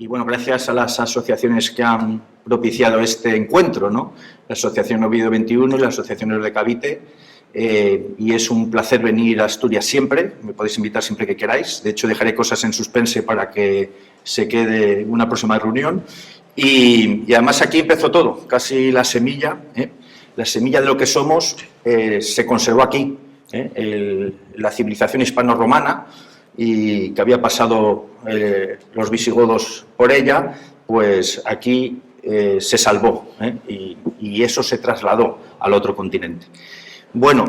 Y bueno, gracias a las asociaciones que han propiciado este encuentro, ¿no? La Asociación Oviedo 21 y la Asociación de Cavite. Y es un placer venir a Asturias siempre, me podéis invitar siempre que queráis. De hecho, dejaré cosas en suspense para que se quede una próxima reunión. Y además aquí empezó todo, casi la semilla de lo que somos se conservó aquí, la civilización hispano-romana, y que había pasado los visigodos por ella, pues aquí se salvó, y eso se trasladó al otro continente. Bueno,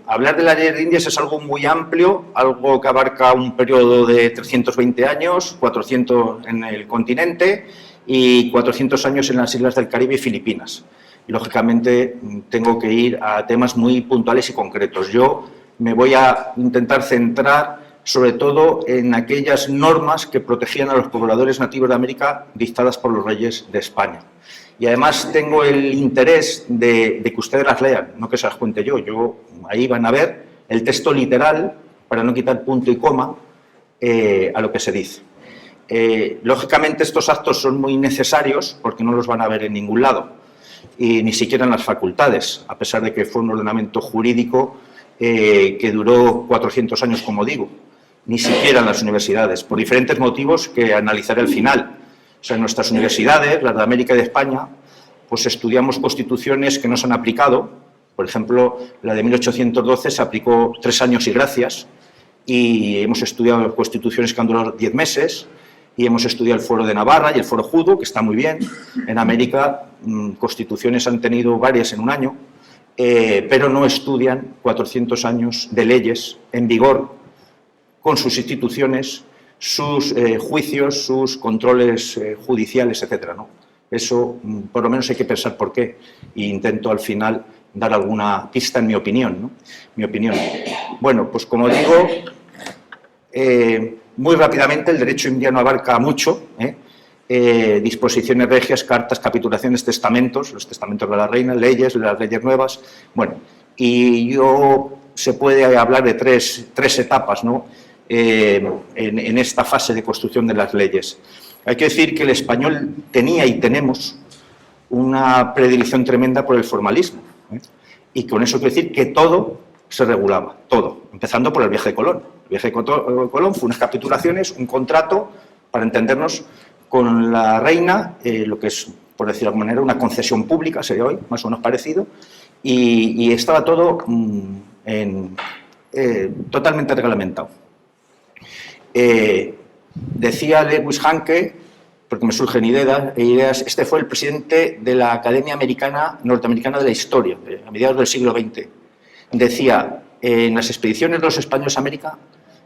hablar de las leyes indias es algo muy amplio, algo que abarca un periodo de 320 años, 400 en el continente y 400 años en las islas del Caribe y Filipinas. Y, lógicamente, tengo que ir a temas muy puntuales y concretos. Yo me voy a intentar centrar sobre todo en aquellas normas que protegían a los pobladores nativos de América dictadas por los reyes de España. Y además tengo el interés de que ustedes las lean, no que se las cuente yo. Ahí van a ver el texto literal, para no quitar punto y coma, a lo que se dice. Lógicamente estos actos son muy necesarios porque no los van a ver en ningún lado, y ni siquiera en las facultades, a pesar de que fue un ordenamiento jurídico que duró 400 años, como digo, ni siquiera en las universidades, por diferentes motivos que analizaré al final. O sea, en nuestras universidades, las de América y de España, pues estudiamos constituciones que no se han aplicado. Por ejemplo, la de 1812 se aplicó 3 años y gracias, y hemos estudiado constituciones que han durado 10 meses, y hemos estudiado el Fuero de Navarra y el Fuero Judo, que está muy bien. En América, constituciones han tenido varias en un año, pero no estudian 400 años de leyes en vigor, con sus instituciones, sus juicios, sus controles judiciales, etcétera, ¿no? Eso, por lo menos, hay que pensar por qué, e intento al final dar alguna pista en mi opinión, ¿no? Mi opinión. Bueno, pues como digo, muy rápidamente, el derecho indiano abarca mucho, disposiciones regias, cartas, capitulaciones, testamentos, los testamentos de la reina, leyes, las leyes nuevas. Bueno, y se puede hablar de tres etapas, ¿no? En esta fase de construcción de las leyes. Hay que decir que el español tenía y tenemos una predilección tremenda por el formalismo, y con eso quiero decir que todo se regulaba, todo, empezando por el viaje de Colón. El viaje de Colón fue unas capitulaciones, un contrato, para entendernos, con la reina, lo que es, por decirlo de alguna manera, una concesión pública, sería hoy, más o menos parecido, y estaba todo totalmente reglamentado. Decía Lewis Hanke, porque me surgen ideas, este fue el presidente de la Academia Norteamericana de la Historia, a mediados del siglo XX. Decía, en las expediciones de los españoles a América,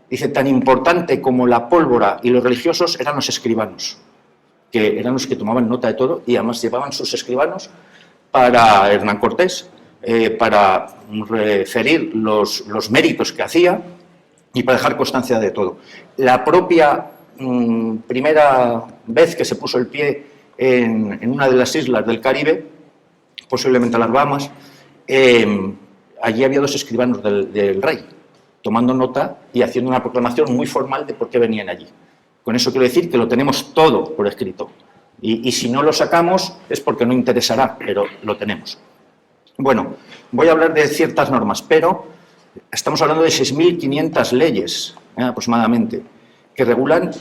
dice, tan importante como la pólvora y los religiosos eran los escribanos, que eran los que tomaban nota de todo, y además llevaban sus escribanos para Hernán Cortés, para referir los méritos que hacía y para dejar constancia de todo. La propia primera vez que se puso el pie en una de las islas del Caribe, posiblemente las Bahamas, allí había 2 escribanos del rey, tomando nota y haciendo una proclamación muy formal de por qué venían allí. Con eso quiero decir que lo tenemos todo por escrito. Y si no lo sacamos es porque no interesará, pero lo tenemos. Bueno, voy a hablar de ciertas normas, pero estamos hablando de 6.500 leyes, aproximadamente, que regulan,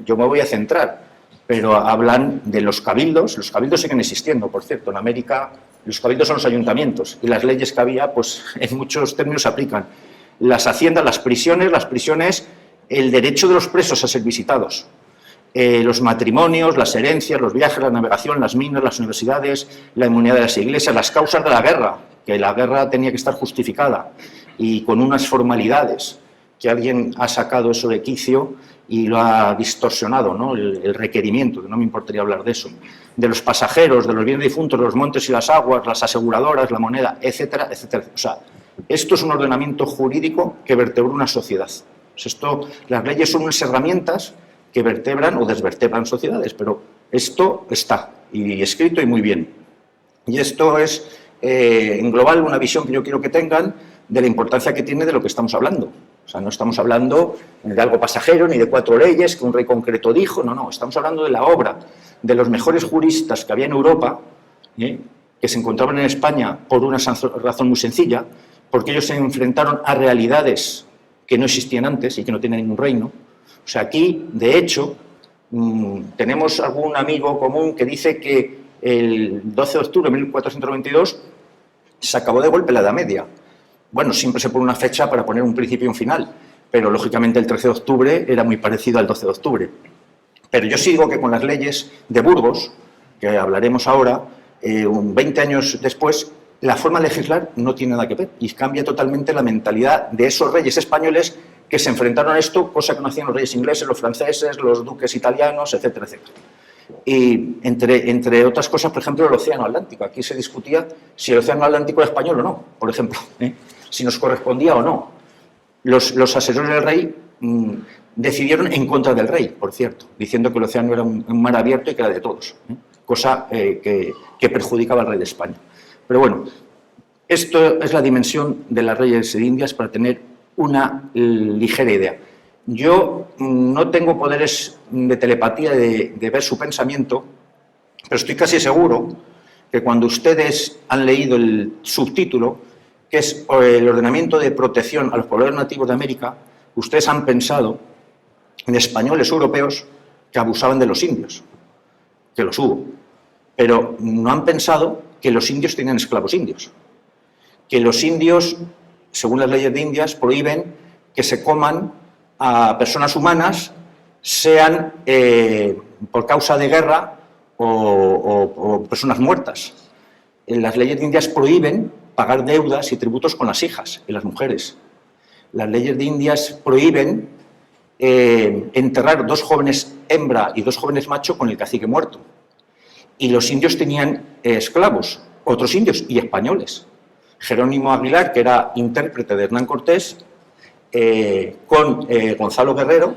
yo me voy a centrar, pero hablan de los cabildos. Los cabildos siguen existiendo, por cierto. En América los cabildos son los ayuntamientos, y las leyes que había, pues en muchos términos se aplican. Las haciendas, las prisiones, el derecho de los presos a ser visitados, los matrimonios, las herencias, los viajes, la navegación, las minas, las universidades, la inmunidad de las iglesias, las causas de la guerra, que la guerra tenía que estar justificada y con unas formalidades, que alguien ha sacado eso de quicio y lo ha distorsionado, ¿no? El requerimiento, que no me importaría hablar de eso, de los pasajeros, de los bienes difuntos, de los montes y las aguas, las aseguradoras, la moneda, etcétera, etcétera. O sea, esto es un ordenamiento jurídico que vertebra una sociedad. Pues las leyes son unas herramientas que vertebran o desvertebran sociedades, pero esto está, y escrito y muy bien. Y esto es, en global, una visión que yo quiero que tengan de la importancia que tiene de lo que estamos hablando. O sea, no estamos hablando de algo pasajero ni de 4 leyes que un rey concreto dijo, no, estamos hablando de la obra de los mejores juristas que había en Europa, que se encontraban en España por una razón muy sencilla, porque ellos se enfrentaron a realidades que no existían antes y que no tienen ningún reino. O sea, aquí, de hecho, tenemos algún amigo común que dice que el 12 de octubre de 1492 se acabó de golpe la Edad Media. Bueno, siempre se pone una fecha para poner un principio y un final, pero lógicamente el 13 de octubre era muy parecido al 12 de octubre. Pero yo sigo que con las leyes de Burgos, que hablaremos ahora, 20 años después, la forma de legislar no tiene nada que ver y cambia totalmente la mentalidad de esos reyes españoles que se enfrentaron a esto, cosa que no hacían los reyes ingleses, los franceses, los duques italianos, etcétera, etcétera. Y entre otras cosas, por ejemplo, el Océano Atlántico. Aquí se discutía si el Océano Atlántico era español o no, por ejemplo, si nos correspondía o no. Los asesores del rey decidieron en contra del rey, por cierto, diciendo que el océano era un mar abierto y que era de todos, cosa que perjudicaba al rey de España. Pero bueno, esto es la dimensión de las reyes de Indias para tener una ligera idea. Yo no tengo poderes de telepatía de ver su pensamiento, pero estoy casi seguro que cuando ustedes han leído el subtítulo, que es el ordenamiento de protección a los pobladores nativos de América, ustedes han pensado en españoles europeos que abusaban de los indios, que los hubo, pero no han pensado que los indios tenían esclavos indios, que los indios, según las leyes de Indias, prohíben que se coman a personas humanas, sean por causa de guerra o personas muertas. Las leyes de Indias prohíben pagar deudas y tributos con las hijas y las mujeres. Las leyes de Indias prohíben enterrar 2 jóvenes hembra y 2 jóvenes macho con el cacique muerto. Y los indios tenían esclavos, otros indios y españoles. Jerónimo Aguilar, que era intérprete de Hernán Cortés, con Gonzalo Guerrero,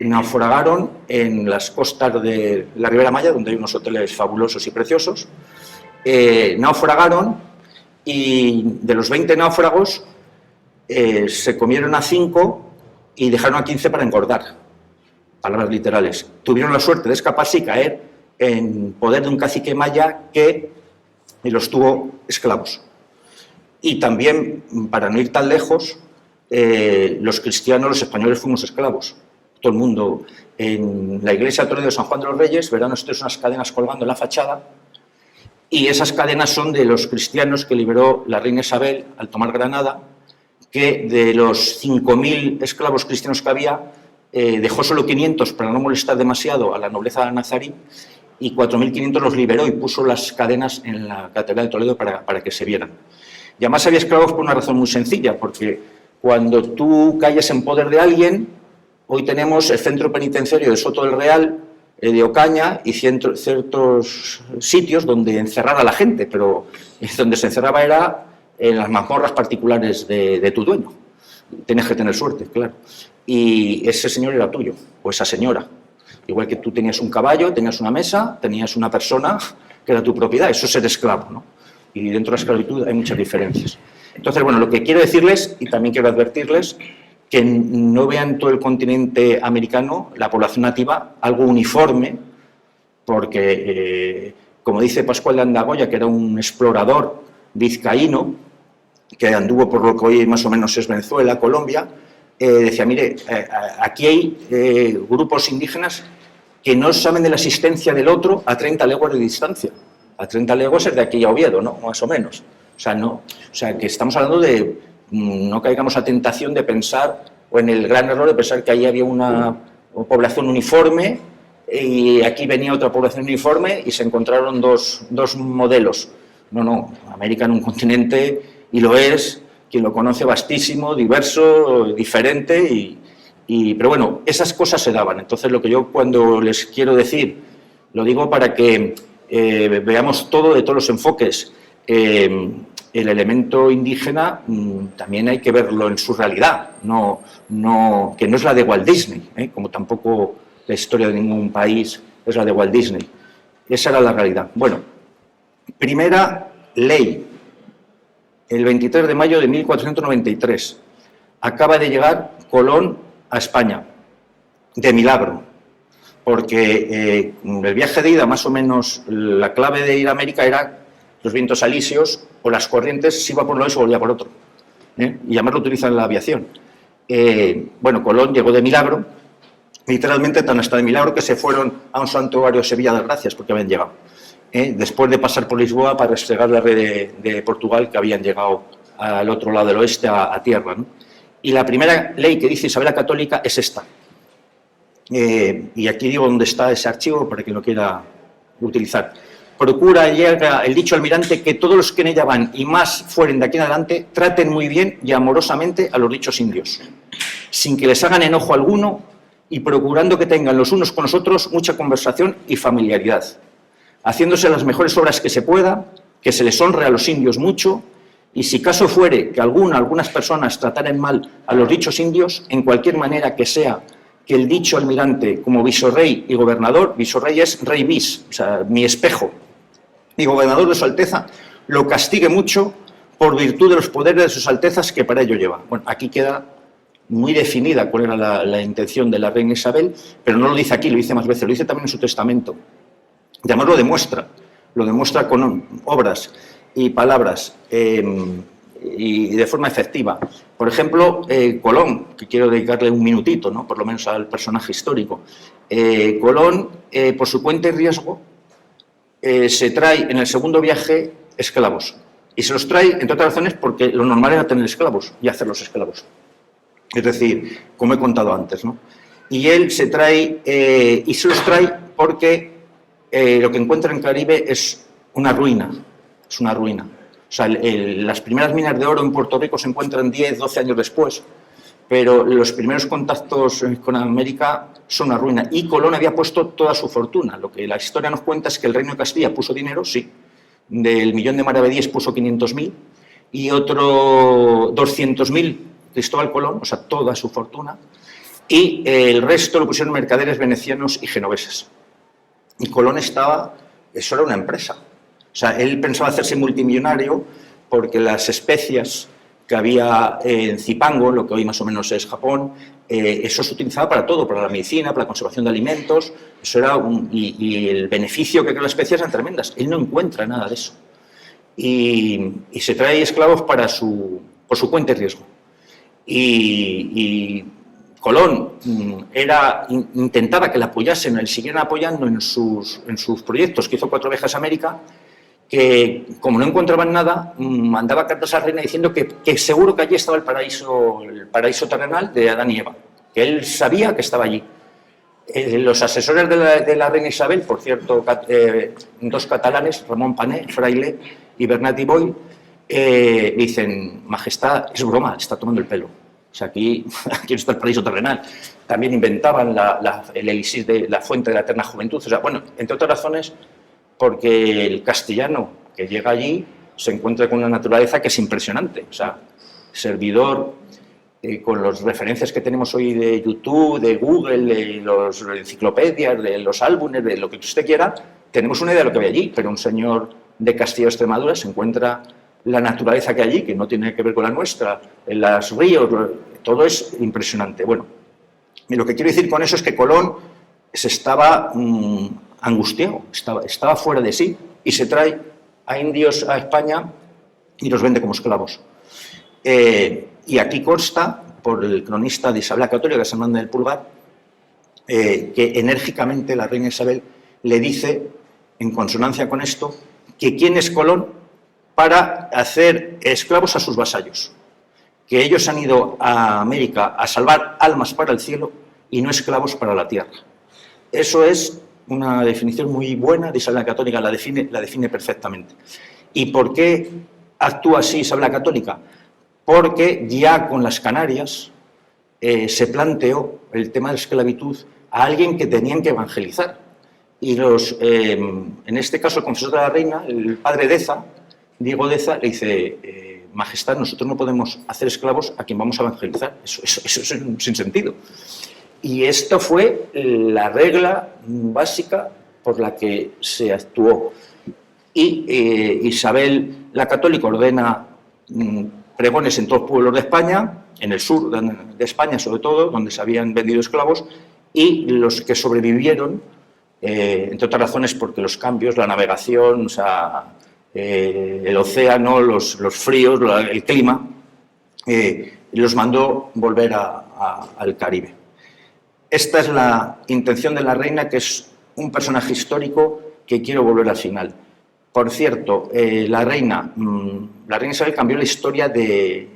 naufragaron en las costas de la Ribera Maya, donde hay unos hoteles fabulosos y preciosos. Naufragaron y de los 20 náufragos se comieron a 5 y dejaron a 15 para engordar. Palabras literales. Tuvieron la suerte de escaparse y caer en poder de un cacique maya que los tuvo esclavos. Y también, para no ir tan lejos, los cristianos, los españoles, fuimos esclavos. Todo el mundo. En la iglesia de Toledo de San Juan de los Reyes verán ustedes unas cadenas colgando en la fachada, y esas cadenas son de los cristianos que liberó la reina Isabel al tomar Granada, que de los 5.000 esclavos cristianos que había, dejó solo 500 para no molestar demasiado a la nobleza nazarí, y 4.500 los liberó y puso las cadenas en la Catedral de Toledo para que se vieran. Y además había esclavos por una razón muy sencilla, porque cuando tú calles en poder de alguien, hoy tenemos el centro penitenciario de Soto del Real, de Ocaña, y ciertos sitios donde encerrar a la gente, pero donde se encerraba era en las mazmorras particulares de tu dueño. Tenías que tener suerte, claro. Y ese señor era tuyo, o esa señora. Igual que tú tenías un caballo, tenías una mesa, tenías una persona que era tu propiedad. Eso es ser esclavo, ¿no? Y dentro de la esclavitud hay muchas diferencias. Entonces, bueno, lo que quiero decirles, y también quiero advertirles, que no vean todo el continente americano, la población nativa, algo uniforme, porque, como dice Pascual de Andagoya, que era un explorador vizcaíno, que anduvo por lo que hoy más o menos es Venezuela, Colombia, decía, mire, aquí hay grupos indígenas que no saben de la existencia del otro a 30 leguas de distancia. A 30 leguas es de aquí a Oviedo, ¿no? Más o menos. O sea, que estamos hablando de... No caigamos a tentación de pensar, o en el gran error de pensar que ahí había una población uniforme y aquí venía otra población uniforme y se encontraron dos modelos. No, América es un continente, y lo es, quien lo conoce, vastísimo, diverso, diferente, pero bueno, esas cosas se daban. Entonces, lo que yo cuando les quiero decir, lo digo para que veamos todo de todos los enfoques. El elemento indígena también hay que verlo en su realidad, que no es la de Walt Disney, como tampoco la historia de ningún país es la de Walt Disney. Esa era la realidad. Bueno, primera ley, el 23 de mayo de 1493. Acaba de llegar Colón a España, de milagro, porque el viaje de ida, más o menos, la clave de ir a América era los vientos alisios o las corrientes, si iba por un lado y se volvía por otro, y además lo utilizan en la aviación. Bueno, Colón llegó de milagro, literalmente tan hasta de milagro que se fueron a un santuario Sevilla de Gracias porque habían llegado, después de pasar por Lisboa para restregar la red de Portugal, que habían llegado al otro lado del oeste a tierra, ¿no? Y la primera ley que dice Isabel la Católica es esta. Y aquí digo dónde está ese archivo para quien lo quiera utilizar. Procura, llega el dicho almirante, que todos los que en ella van y más fueren de aquí en adelante traten muy bien y amorosamente a los dichos indios, sin que les hagan enojo alguno y procurando que tengan los unos con los otros mucha conversación y familiaridad, haciéndose las mejores obras que se pueda, que se les honre a los indios mucho, y si caso fuere que algunas personas trataren mal a los dichos indios, en cualquier manera que sea, que el dicho almirante, como visorrey y gobernador, visorrey es rey vis, o sea, mi espejo, y gobernador de su Alteza, lo castigue mucho por virtud de los poderes de sus Altezas que para ello lleva. Bueno, aquí queda muy definida cuál era la intención de la reina Isabel, pero no lo dice aquí, lo dice más veces, lo dice también en su testamento. Y además lo demuestra con obras y palabras y de forma efectiva. Por ejemplo, Colón, que quiero dedicarle un minutito, ¿no?, por lo menos al personaje histórico. Colón, por su cuenta y riesgo, se trae en el segundo viaje esclavos. Y se los trae, entre otras razones, porque lo normal era tener esclavos y hacerlos esclavos. Es decir, como he contado antes, ¿no? Y él se trae, y se los trae porque lo que encuentra en Caribe es una ruina. Es una ruina. O sea, las primeras minas de oro en Puerto Rico se encuentran 10, 12 años después, pero los primeros contactos con América son una ruina. Y Colón había puesto toda su fortuna. Lo que la historia nos cuenta es que el Reino de Castilla puso dinero, sí, del millón de maravedíes puso 500.000 y otro 200.000 Cristóbal Colón, o sea, toda su fortuna, y el resto lo pusieron mercaderes venecianos y genoveses. Y Colón eso era una empresa. O sea, él pensaba hacerse multimillonario porque las especias que había en Zipango, lo que hoy más o menos es Japón, eso se utilizaba para todo, para la medicina, para la conservación de alimentos, eso era y el beneficio que crean las especias eran tremendas. Él no encuentra nada de eso. Y se trae esclavos por su cuenta y riesgo. Y Colón intentaba que le apoyasen, le siguieran apoyando en sus proyectos, que hizo 4 viajes a América, que como no encontraban nada, mandaba cartas a la reina diciendo que seguro que allí estaba el paraíso terrenal de Adán y Eva, que él sabía que estaba allí. Los asesores de la reina Isabel, por cierto, 2 catalanes, Ramón Pané, fraile, y Bernat y Boy, dicen: Majestad, es broma, está tomando el pelo. O sea, aquí no está el paraíso terrenal. También inventaban el elixir de la fuente de la eterna juventud. O sea, bueno, entre otras razones, porque el castellano que llega allí se encuentra con una naturaleza que es impresionante. O sea, servidor, con las referencias que tenemos hoy de YouTube, de Google, de las enciclopedias, de los álbumes, de lo que usted quiera, tenemos una idea de lo que hay allí, pero un señor de Castilla o Extremadura se encuentra la naturaleza que hay allí, que no tiene que ver con la nuestra, en los ríos, todo es impresionante. Bueno, y lo que quiero decir con eso es que Colón se estaba angustiado, estaba fuera de sí, y se trae a indios a España y los vende como esclavos. Y aquí consta, por el cronista de Isabel la Católica, San Juan del Pulgar, que enérgicamente la reina Isabel le dice, en consonancia con esto, que quién es Colón para hacer esclavos a sus vasallos, que ellos han ido a América a salvar almas para el cielo y no esclavos para la tierra. Eso es una definición muy buena de Isabel la Católica, la define perfectamente. ¿Y por qué actúa así Isabel la Católica? Porque ya con las Canarias se planteó el tema de la esclavitud a alguien que tenían que evangelizar. Y en este caso el confesor de la reina, el padre Deza, Diego Deza, le dice: Majestad, nosotros no podemos hacer esclavos a quien vamos a evangelizar. Eso es un sinsentido. Y esta fue la regla básica por la que se actuó. Y Isabel la Católica ordena pregones en todos los pueblos de España, en el sur de España sobre todo, donde se habían vendido esclavos, y los que sobrevivieron, entre otras razones porque los cambios, la navegación, o sea, el océano, los fríos, el clima, los mandó volver al Caribe. Esta es la intención de la reina, que es un personaje histórico que quiero volver al final. Por cierto, la reina Isabel cambió la historia de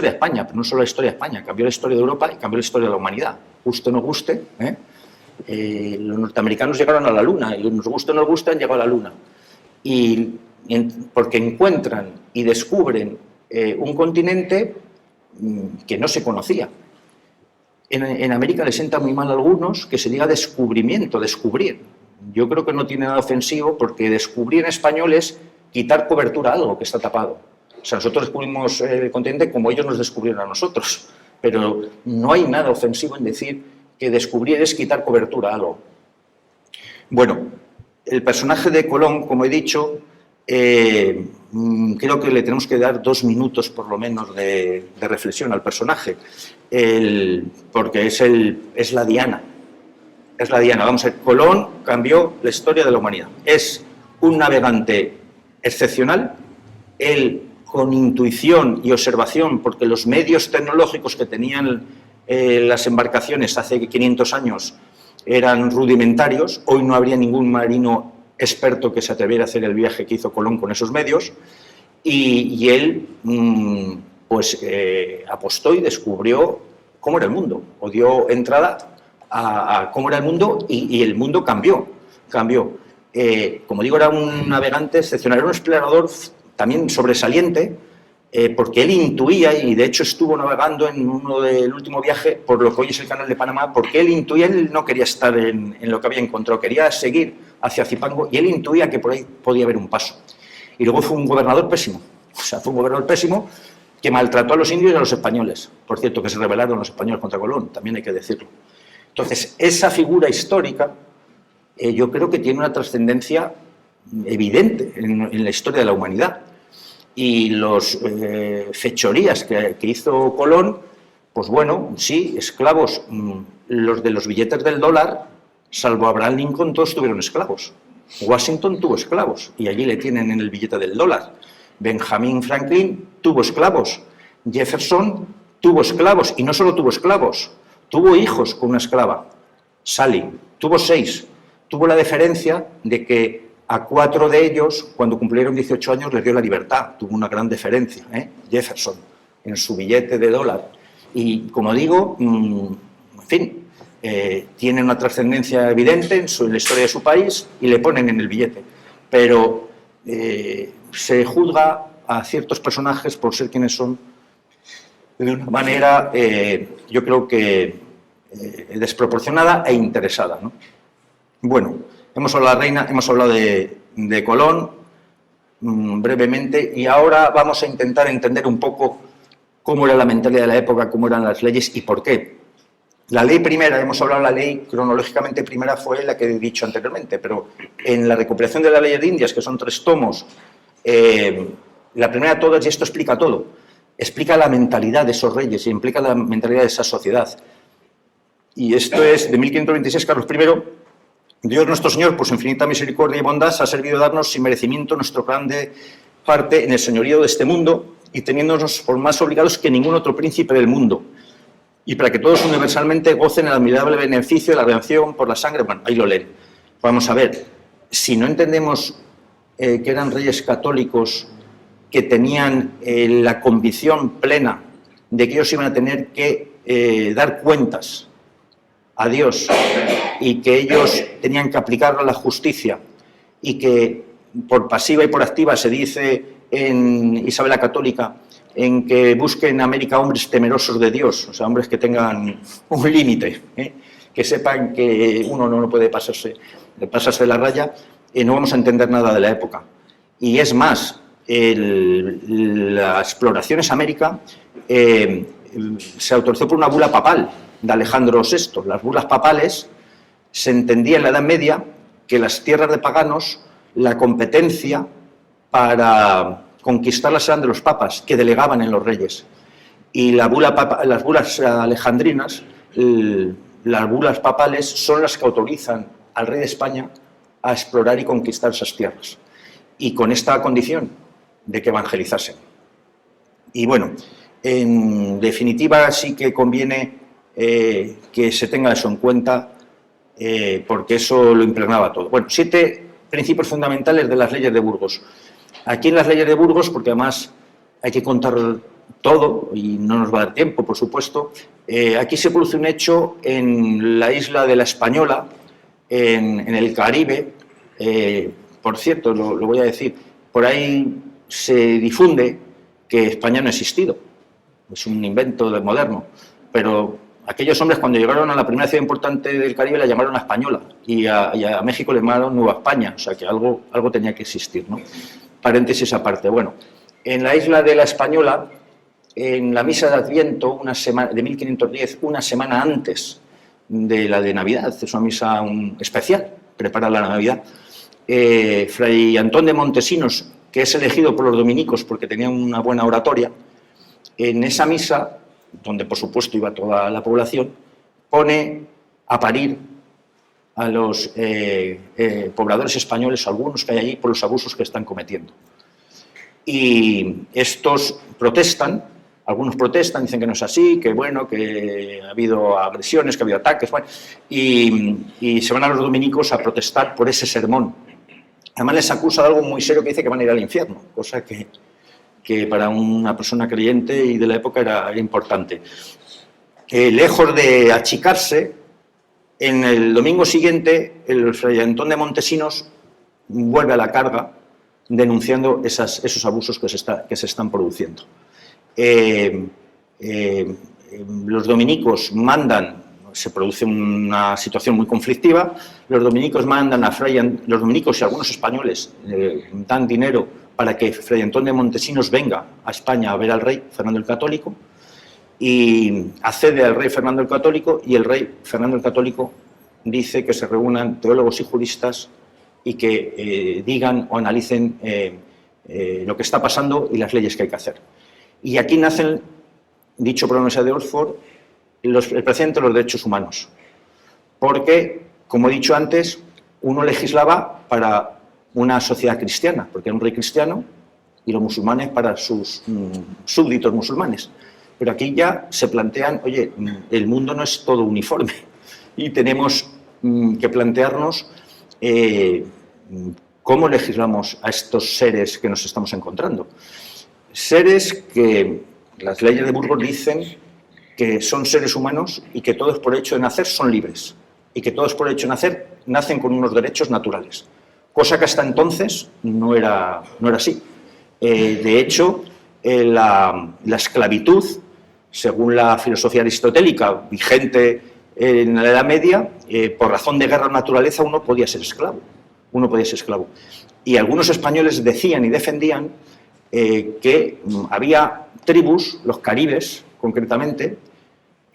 España, pero no solo la historia de España, cambió la historia de Europa y cambió la historia de la humanidad. Guste o no guste, los norteamericanos llegaron a la Luna, y nos guste o no nos guste, han llegado a la Luna. Porque encuentran y descubren un continente que no se conocía. En América les sienta muy mal a algunos que se diga descubrimiento, descubrir. Yo creo que no tiene nada ofensivo, porque descubrir en español es quitar cobertura a algo que está tapado. O sea, nosotros descubrimos el continente como ellos nos descubrieron a nosotros, pero no hay nada ofensivo en decir que descubrir es quitar cobertura a algo. Bueno, el personaje de Colón, como he dicho, creo que le tenemos que dar 2 minutos por lo menos de reflexión al personaje, porque es la diana. Es la diana. Vamos a ver, Colón cambió la historia de la humanidad. Es un navegante excepcional, él con intuición y observación, porque los medios tecnológicos que tenían las embarcaciones hace 500 años eran rudimentarios. Hoy no habría ningún marino experto que se atreviera a hacer el viaje que hizo Colón con esos medios, y él apostó y descubrió cómo era el mundo, o dio entrada a cómo era el mundo, y el mundo cambió. Como digo, era un navegante excepcional, era un explorador también sobresaliente, porque él intuía, y de hecho estuvo navegando en uno del último viaje por lo que hoy es el Canal de Panamá, porque él intuía, él no quería estar en lo que había encontrado, quería seguir hacia Zipango, y él intuía que por ahí podía haber un paso. Y luego fue un gobernador pésimo, que maltrató a los indios y a los españoles. Por cierto, que se rebelaron los españoles contra Colón, también hay que decirlo. Entonces, esa figura histórica yo creo que tiene una trascendencia evidente en la historia de la humanidad. Y los fechorías que hizo Colón, pues bueno, sí, esclavos, los de los billetes del dólar, salvo Abraham Lincoln, todos tuvieron esclavos. Washington tuvo esclavos, y allí le tienen en el billete del dólar. Benjamin Franklin tuvo esclavos. Jefferson tuvo esclavos, y no solo tuvo esclavos, tuvo hijos con una esclava. Sally tuvo 6. Tuvo la deferencia de que a 4 de ellos, cuando cumplieron 18 años, les dio la libertad. Tuvo una gran deferencia, Jefferson, en su billete de dólar. Y, como digo, en fin, tiene una trascendencia evidente en la historia de su país, y le ponen en el billete. Pero se juzga a ciertos personajes por ser quienes son de una manera, yo creo que desproporcionada e interesada, ¿no? Bueno, hemos hablado de la reina, hemos hablado de Colón brevemente, y ahora vamos a intentar entender un poco cómo era la mentalidad de la época, cómo eran las leyes y por qué. La ley primera, hemos hablado de la ley cronológicamente primera, fue la que he dicho anteriormente, pero en la recopilación de las leyes de Indias, que son 3 tomos, la primera de todas, y esto explica todo, explica la mentalidad de esos reyes y implica la mentalidad de esa sociedad. Y esto es de 1526, Carlos I. Dios nuestro Señor, por su infinita misericordia y bondad, ha servido de darnos sin merecimiento nuestra grande parte en el señorío de este mundo, y teniéndonos por más obligados que ningún otro príncipe del mundo, y para que todos universalmente gocen el admirable beneficio de la redención por la sangre. Bueno, ahí lo leen. Vamos a ver, si no entendemos que eran reyes católicos que tenían la convicción plena de que ellos iban a tener que dar cuentas a Dios, y que ellos tenían que aplicar la justicia, y que por pasiva y por activa se dice en Isabel la Católica en que busquen en América hombres temerosos de Dios, o sea, hombres que tengan un límite, que sepan que uno no puede pasarse de la raya, no vamos a entender nada de la época. Y es más, la exploración en América se autorizó por una bula papal de Alejandro VI. Las bulas papales se entendía en la Edad Media que las tierras de paganos, la competencia para conquistarlas eran de los papas, que delegaban en los reyes. Y las bulas alejandrinas, las bulas papales, son las que autorizan al rey de España a explorar y conquistar esas tierras. Y con esta condición de que evangelizasen. Y bueno, en definitiva sí que conviene que se tenga eso en cuenta, porque eso lo impregnaba todo. Bueno, 7 principios fundamentales de las leyes de Burgos. Aquí en las leyes de Burgos, porque además hay que contar todo y no nos va a dar tiempo, por supuesto, aquí se produce un hecho en la isla de La Española, en el Caribe. Por cierto, lo voy a decir, por ahí se difunde que España no ha existido, es un invento moderno, pero aquellos hombres cuando llegaron a la primera ciudad importante del Caribe la llamaron La Española y a México le llamaron Nueva España, o sea que algo tenía que existir, ¿no? Paréntesis aparte. Bueno, en la isla de La Española, en la misa de Adviento de 1510, una semana antes de la de Navidad, es una misa especial, prepara la Navidad, Fray Antón de Montesinos, que es elegido por los dominicos porque tenía una buena oratoria, en esa misa, donde por supuesto iba toda la población, pone a parir a los pobladores españoles, algunos que hay allí, por los abusos que están cometiendo. Y estos protestan, algunos protestan, dicen que no es así, que bueno, que ha habido agresiones, que ha habido ataques, bueno, y se van a los dominicos a protestar por ese sermón. Además les acusa de algo muy serio que dice que van a ir al infierno, cosa que para una persona creyente y de la época era importante. Lejos de achicarse, en el domingo siguiente el Fray Antón de Montesinos vuelve a la carga denunciando esos abusos que se están produciendo. Los dominicos se produce una situación muy conflictiva, los dominicos mandan los dominicos y algunos españoles dan dinero para que Fray Antón de Montesinos venga a España a ver al rey Fernando el Católico, y accede al rey Fernando el Católico, y el rey Fernando el Católico dice que se reúnan teólogos y juristas y que digan o analicen lo que está pasando y las leyes que hay que hacer. Y aquí nacen, dicho por la Universidad de Oxford, el precedente de los derechos humanos. Porque, como he dicho antes, uno legislaba para una sociedad cristiana, porque era un rey cristiano, y los musulmanes para sus súbditos musulmanes. Pero aquí ya se plantean, oye, el mundo no es todo uniforme y tenemos que plantearnos cómo legislamos a estos seres que nos estamos encontrando. Seres que las leyes de Burgos dicen que son seres humanos y que todos por el hecho de nacer son libres y que todos por el hecho de nacer nacen con unos derechos naturales, cosa que hasta entonces no era así. De hecho, la esclavitud, según la filosofía aristotélica vigente en la Edad Media, por razón de guerra o naturaleza uno podía ser esclavo. Y algunos españoles decían y defendían que había tribus, los caribes concretamente,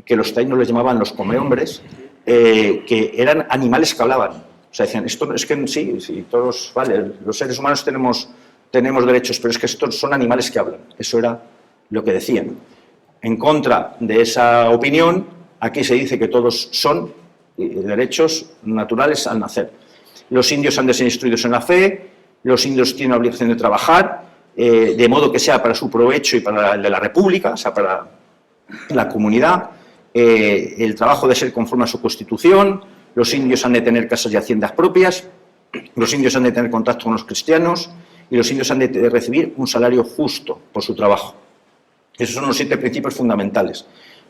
que los taínos les llamaban los comehombres, que eran animales que hablaban. O sea, decían, esto es que sí, todos, vale, los seres humanos tenemos derechos, pero es que estos son animales que hablan. Eso era lo que decían. En contra de esa opinión, aquí se dice que todos son derechos naturales al nacer. Los indios han de ser instruidos en la fe, los indios tienen la obligación de trabajar, de modo que sea para su provecho y para el de la República, o sea, para la comunidad. El trabajo debe ser conforme a su constitución, los indios han de tener casas y haciendas propias, los indios han de tener contacto con los cristianos y los indios han de recibir un salario justo por su trabajo. Esos son los 7 principios fundamentales.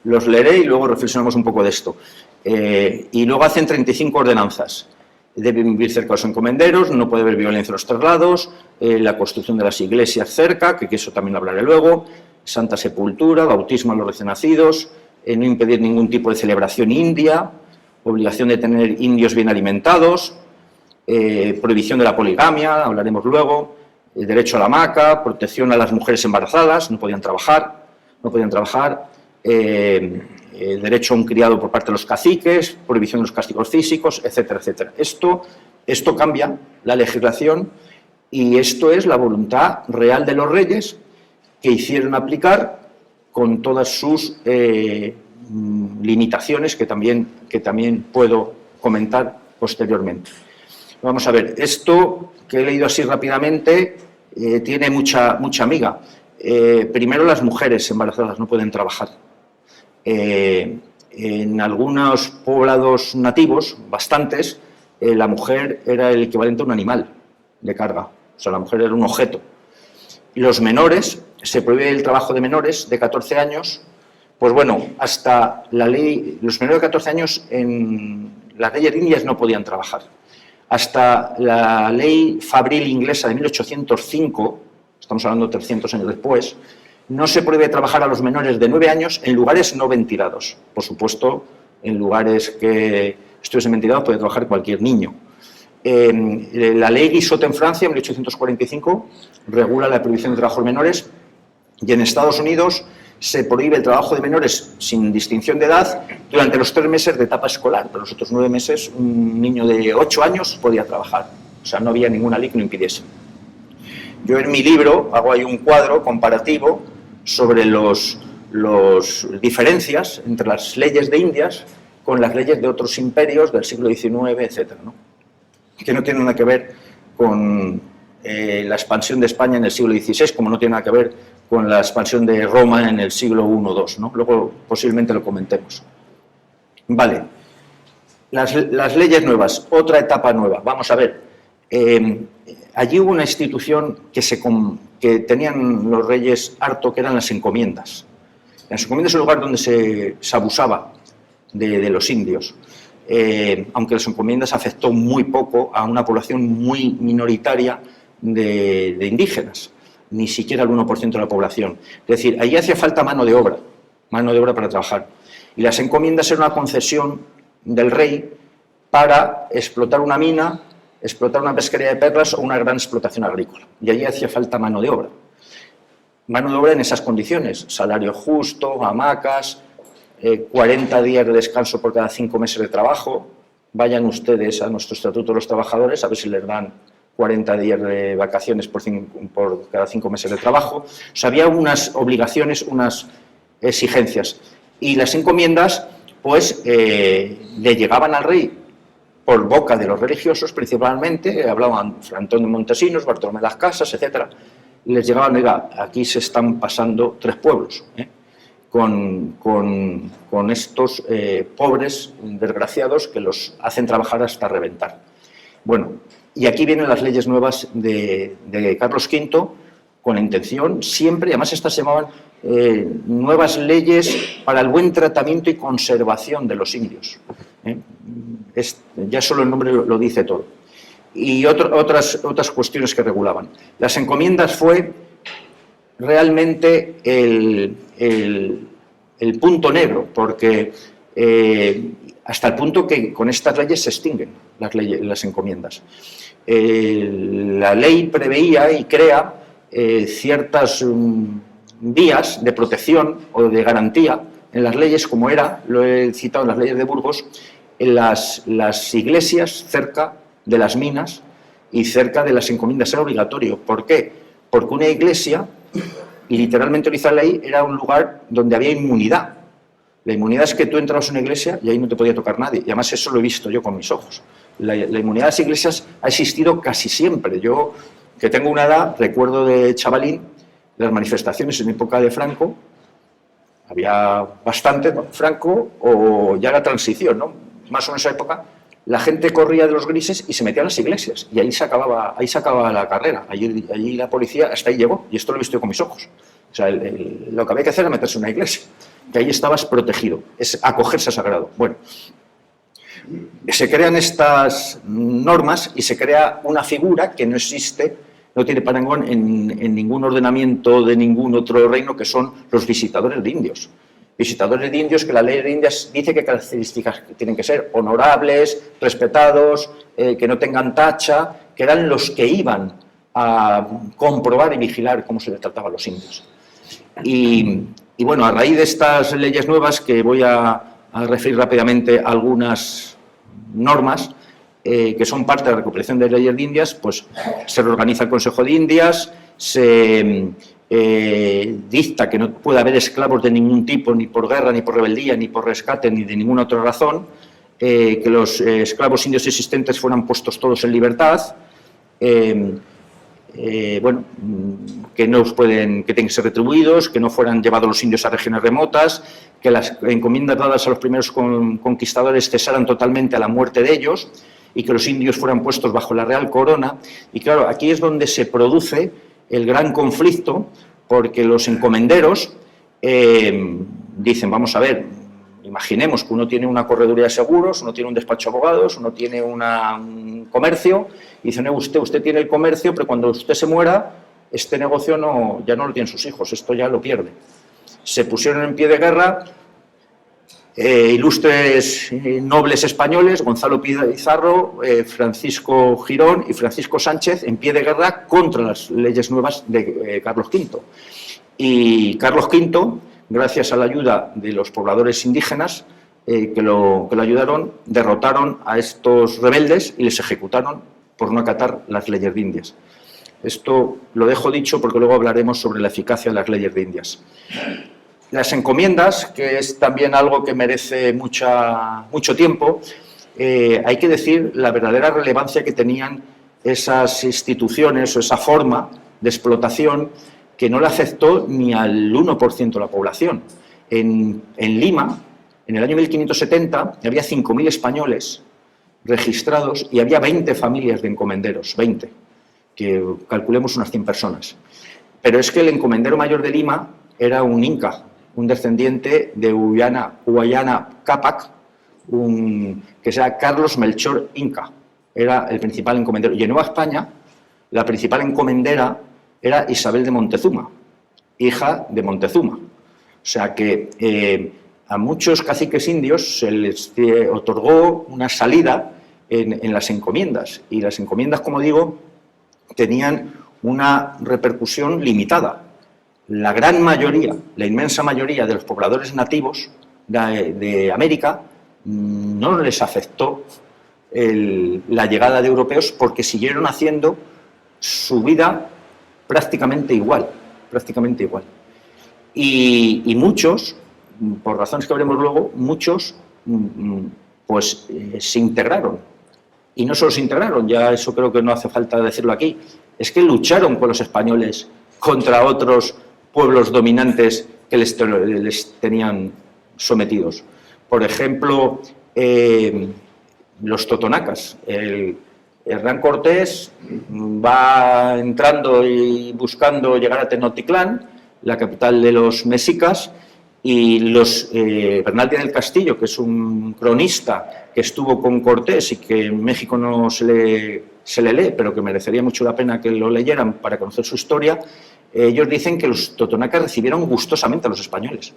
Los leeré y luego reflexionamos un poco de esto. Y luego hacen 35 ordenanzas. Deben vivir cerca de los encomenderos, no puede haber violencia en los traslados, la construcción de las iglesias cerca, que eso también lo hablaré luego, Santa Sepultura, bautismo a los recién nacidos, no impedir ningún tipo de celebración india, obligación de tener indios bien alimentados, prohibición de la poligamia, hablaremos luego, derecho a la hamaca, protección a las mujeres embarazadas, no podían trabajar, derecho a un criado por parte de los caciques, prohibición de los castigos físicos, etcétera, etcétera. Esto cambia la legislación Y esto es la voluntad real de los reyes que hicieron aplicar con todas sus limitaciones que también puedo comentar posteriormente. Vamos a ver, esto que he leído así rápidamente tiene mucha miga. Primero, las mujeres embarazadas no pueden trabajar. En algunos poblados nativos, bastantes, la mujer era el equivalente a un animal de carga, o sea, la mujer era un objeto. Y los menores, se prohíbe el trabajo de menores de 14 años, pues bueno, hasta la ley, los menores de 14 años en las leyes indias no podían trabajar. Hasta la ley fabril inglesa de 1805, estamos hablando 300 años después, no se prohíbe trabajar a los menores de 9 años en lugares no ventilados. Por supuesto, en lugares que estuviesen ventilados puede trabajar cualquier niño. La ley Guizot en Francia, en 1845, regula la prohibición de trabajo de menores, y en Estados Unidos se prohíbe el trabajo de menores sin distinción de edad durante los 3 meses de etapa escolar. Pero los otros 9 meses, un niño de 8 años podía trabajar. O sea, no había ninguna ley que lo impidiese. Yo en mi libro hago ahí un cuadro comparativo sobre las diferencias entre las leyes de Indias con las leyes de otros imperios del siglo XIX, etcétera, ¿no? Que no tienen nada que ver con la expansión de España en el siglo XVI, como no tiene nada que ver con la expansión de Roma en el siglo I o II, ¿no? Luego posiblemente lo comentemos. Vale, las leyes nuevas, otra etapa nueva. Vamos a ver, allí hubo una institución que tenían los reyes harto, que eran las encomiendas. Las encomiendas es un lugar donde se abusaba de los indios. Aunque las encomiendas afectó muy poco a una población muy minoritaria de indígenas, ni siquiera el 1% de la población. Es decir, allí hacía falta mano de obra para trabajar. Y las encomiendas eran una concesión del rey para explotar una mina, explotar una pesquería de perlas o una gran explotación agrícola. Y allí hacía falta mano de obra. Mano de obra en esas condiciones, salario justo, hamacas, 40 días de descanso por cada 5 meses de trabajo. Vayan ustedes a nuestro Estatuto de los Trabajadores a ver si les dan 40 días de vacaciones por cada 5 meses de trabajo. O sea, había unas obligaciones, unas exigencias. Y las encomiendas, pues, le llegaban al rey por boca de los religiosos, principalmente, hablaban Antón de Montesinos, Bartolomé de las Casas, etcétera. Y les llegaban, oiga, aquí se están pasando 3 pueblos, con estos pobres desgraciados que los hacen trabajar hasta reventar. Bueno, y aquí vienen las leyes nuevas de Carlos V, con la intención siempre, y además estas se llamaban nuevas leyes para el buen tratamiento y conservación de los indios. Ya solo el nombre lo dice todo. Y otras cuestiones que regulaban. Las encomiendas fue realmente el punto negro, porque hasta el punto que con estas leyes se extinguen las encomiendas. La ley preveía y crea ciertas vías de protección o de garantía en las leyes, como era, lo he citado en las leyes de Burgos, en las iglesias cerca de las minas y cerca de las encomiendas era obligatorio. ¿Por qué? Porque una iglesia, y literalmente dice la ley, era un lugar donde había inmunidad. La inmunidad es que tú entrabas en una iglesia y ahí no te podía tocar nadie. Y además eso lo he visto yo con mis ojos. La inmunidad de las iglesias ha existido casi siempre. Yo, que tengo una edad, recuerdo de chavalín las manifestaciones en época de Franco. Había bastante, ¿no? Franco o ya la transición, ¿no? Más o menos esa época. La gente corría de los grises y se metía en las iglesias. Y ahí se acababa la carrera. Allí la policía hasta ahí llegó. Y esto lo he visto yo con mis ojos. O sea, lo que había que hacer era meterse en una iglesia. Que ahí estabas protegido. Es acogerse a sagrado. Bueno, se crean estas normas y se crea una figura que no existe, no tiene parangón en ningún ordenamiento de ningún otro reino, que son los visitadores de indios. Visitadores de indios que la ley de Indias dice que características tienen que ser honorables, respetados, que no tengan tacha, que eran los que iban a comprobar y vigilar cómo se les trataba a los indios. Y bueno, a raíz de estas leyes nuevas, que voy a referir rápidamente algunas normas, que son parte de la recopilación de leyes de Indias, pues se reorganiza el Consejo de Indias, se dicta que no puede haber esclavos de ningún tipo, ni por guerra, ni por rebeldía, ni por rescate, ni de ninguna otra razón, que los esclavos indios existentes fueran puestos todos en libertad, bueno, que no que tienen que ser retribuidos, que no fueran llevados los indios a regiones remotas, que las encomiendas dadas a los primeros conquistadores cesaran totalmente a la muerte de ellos y que los indios fueran puestos bajo la real corona. Y claro, aquí es donde se produce el gran conflicto, porque los encomenderos dicen, vamos a ver, imaginemos que uno tiene una correduría de seguros, uno tiene un despacho de abogados, uno tiene un comercio, y dicen, usted tiene el comercio, pero cuando usted se muera, este negocio ya no lo tienen sus hijos, esto ya lo pierde. Se pusieron en pie de guerra ilustres nobles españoles, Gonzalo Pizarro, Francisco Girón y Francisco Sánchez, en pie de guerra contra las leyes nuevas de Carlos V. Y Carlos V, gracias a la ayuda de los pobladores indígenas que lo ayudaron, derrotaron a estos rebeldes y les ejecutaron por no acatar las leyes de Indias. Esto lo dejo dicho porque luego hablaremos sobre la eficacia de las leyes de Indias. Las encomiendas, que es también algo que merece mucho tiempo, hay que decir la verdadera relevancia que tenían esas instituciones o esa forma de explotación que no le afectó ni al 1% de la población. En Lima, en el año 1570, había 5.000 españoles registrados y había 20 familias de encomenderos, 20, que calculemos unas 100 personas. Pero es que el encomendero mayor de Lima era un inca, un descendiente de Huayana Cápac, que sea Carlos Melchor Inca, era el principal encomendero. Y en Nueva España, la principal encomendera era Isabel de Montezuma, hija de Montezuma. O sea que a muchos caciques indios se les otorgó una salida en las encomiendas. Y las encomiendas, como digo, tenían una repercusión limitada. La gran mayoría, la inmensa mayoría de los pobladores nativos de América no les afectó la llegada de europeos porque siguieron haciendo su vida prácticamente igual. Y muchos, por razones que veremos luego, muchos pues se integraron. Y no solo se integraron, ya eso creo que no hace falta decirlo aquí, es que lucharon con los españoles contra otros pueblos dominantes que les tenían sometidos. Por ejemplo, los totonacas. Hernán Cortés va entrando y buscando llegar a Tenochtitlán, la capital de los mexicas, y Bernal Díaz del Castillo, que es un cronista que estuvo con Cortés y que en México no se le lee, pero que merecería mucho la pena que lo leyeran para conocer su historia, ellos dicen que los totonacas recibieron gustosamente a los españoles,